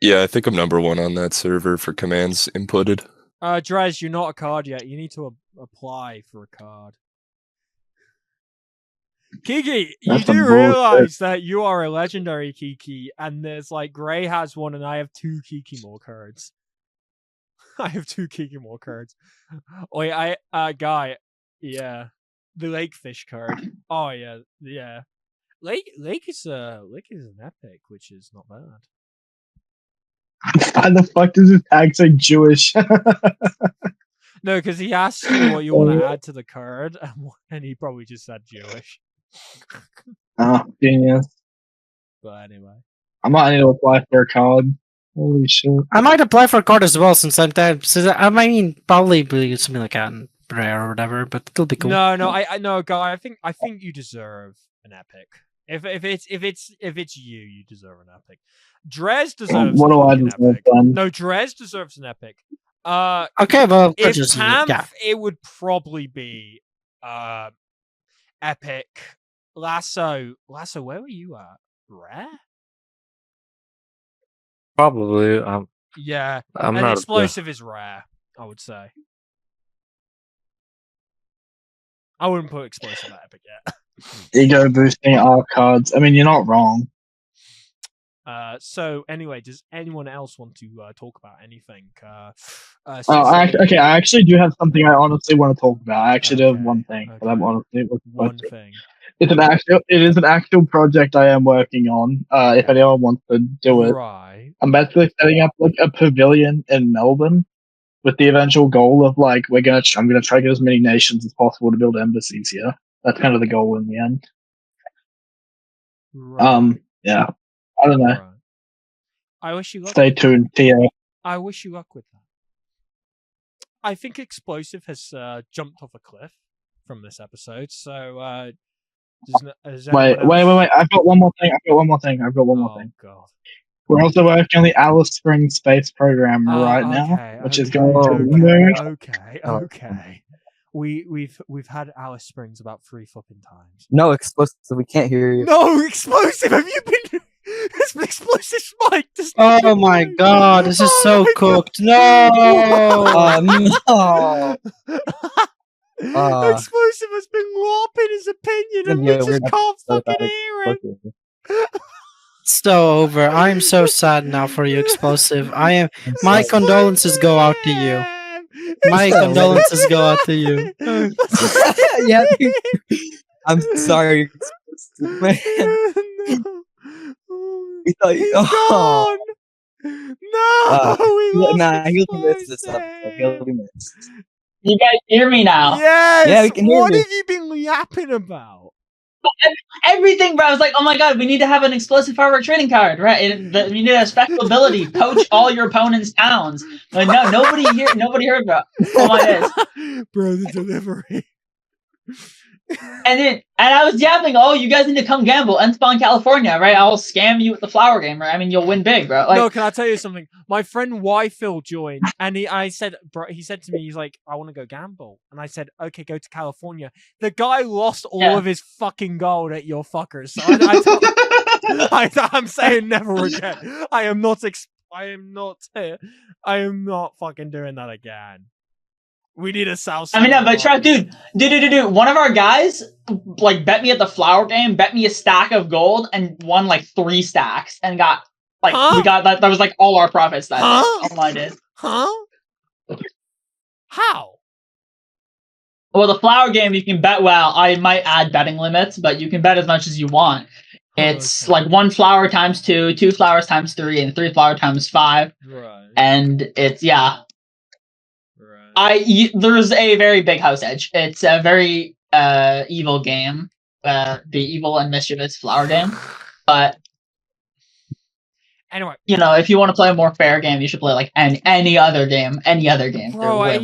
Yeah, I think I'm number 1 on that server for commands inputted. Drez, you're not a card yet. You need to apply for a card. Kiki, you That's some do bullshit. realize that you are a legendary Kiki, and there's like Gray has one, and I have 2 Kikimore cards. I have 2 Kikimore cards. Wait, Guy, yeah, the Lakefish card. Oh yeah. Lake is an epic, which is not bad. Why the fuck does his tag say Jewish? No, because he asked you what you want to add to the card, and he probably just said Jewish. Oh, genius. But anyway. I might need to apply for a card. Holy shit. I might apply for a card as well since I'm there. Since I mean, probably be something like that in rare or whatever, but it'll be cool. No, I know, Guy. I think you deserve an epic. If it's you, you deserve an epic. Drez deserves. What do I an deserve epic. then? No, Drez deserves an epic. Okay, well, If just, Tamph, yeah. it would probably be epic. Lasso, where were you at? Rare? Probably. Yeah, I'm and not. explosive is rare. I would say. I wouldn't put explosive at epic yet. Ego boosting our cards. I mean, you're not wrong. So anyway, does anyone else want to talk about anything? Okay. I actually do have something I honestly want to talk about. I actually do have one thing, but I'm honestly one thing. It is an actual project I am working on. If anyone wants to do it, Right. I'm basically setting up like a pavilion in Melbourne, with the eventual goal of like I'm gonna try to get as many nations as possible to build embassies here. That's kind of the goal in the end. Right. Yeah. I don't know. Right. I wish you luck. Stay tuned, Theo. I wish you luck with that. I think Explosive has jumped off a cliff from this episode. So, Wait. I've got one more thing. Oh God. We're also working on the Alice Springs space program right now, which is going to the moon. Okay. We've had Alice Springs about 3 flipping times. No, explosive. We can't hear you. No, Explosive. Have you been? It's Explosive mic. Oh my God, this is so cooked. No. No. Explosive has been warping his opinion, and we just can't fucking hear him. so over. I am so sad now for you, Explosive. I am. I'm My sorry. condolences go out to you. My so condolences go out to you. Yeah, I'm sorry. Man, we thought you. He's Oh, gone. No, we lost nah, he'll be missed this Explosive. episode. He'll be missed. You guys hear me now? Yes. Yeah, we can hear What you. have you been yapping about? Everything, bro. I was like, oh my god, we need to have an explosive firework trading card, right? We need a special ability, poach all your opponent's towns. Like, no, nobody heard about. Oh my days. Bro, the delivery. And I was yapping, oh, you guys need to come gamble, Spawn California, right? I'll scam you with the flower game, right? I mean, you'll win big, bro. Like, No, can I tell you something? My friend Phil joined, and he said to me, he's like, I want to go gamble, and I said, okay, go to California. The guy lost all of his fucking gold at your fuckers. So I'm saying never again. I am not fucking doing that again. We need a South. I mean, no, but try, dude. One of our guys like bet me at the flower game, bet me a stack of gold, and won like 3 stacks, and got like we got that. That was like all our profits that day. All I did. How? Well, the flower game you can bet. Well, I might add betting limits, but you can bet as much as you want. It's like 1 flower times 2, 2 flowers times 3, and 3 flower times 5. Right. And it's there's a very big house edge. It's a very evil game, the evil and mischievous flower game. But anyway, you know, if you want to play a more fair game, you should play like any other game. Bro, I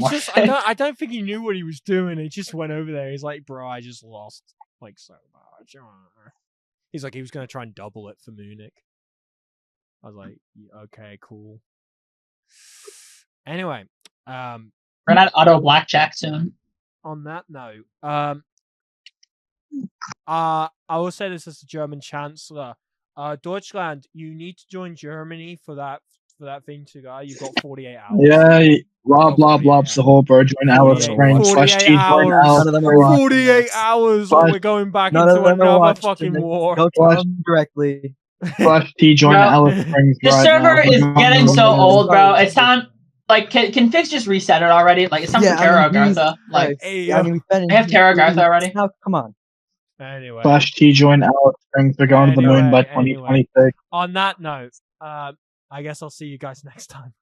don't think he knew what he was doing. He just went over there. He's like, bro, I just lost like so much. He's like, he was gonna try and double it for Munich. I was like, okay, cool. Anyway, we're not auto blackjack soon. On that note, I will say this as the German Chancellor. Deutschland, you need to join Germany for that thing to go. You've got 48 hours. Yeah, blah blah blah. The whole bro join Alice Springs. 48 hours. 48 hours, or we're going back into another fucking war. Go to them directly. /T join Alice Springs. The server is getting so old, bro. It's time. Like, can Fix just reset it already? Like, it's time for Terra Agartha. Like, I mean, they have Terra Agartha already. Now, come on. Anyway. /T join Alice Springs. We're going to the moon by 2026. On that note, I guess I'll see you guys next time.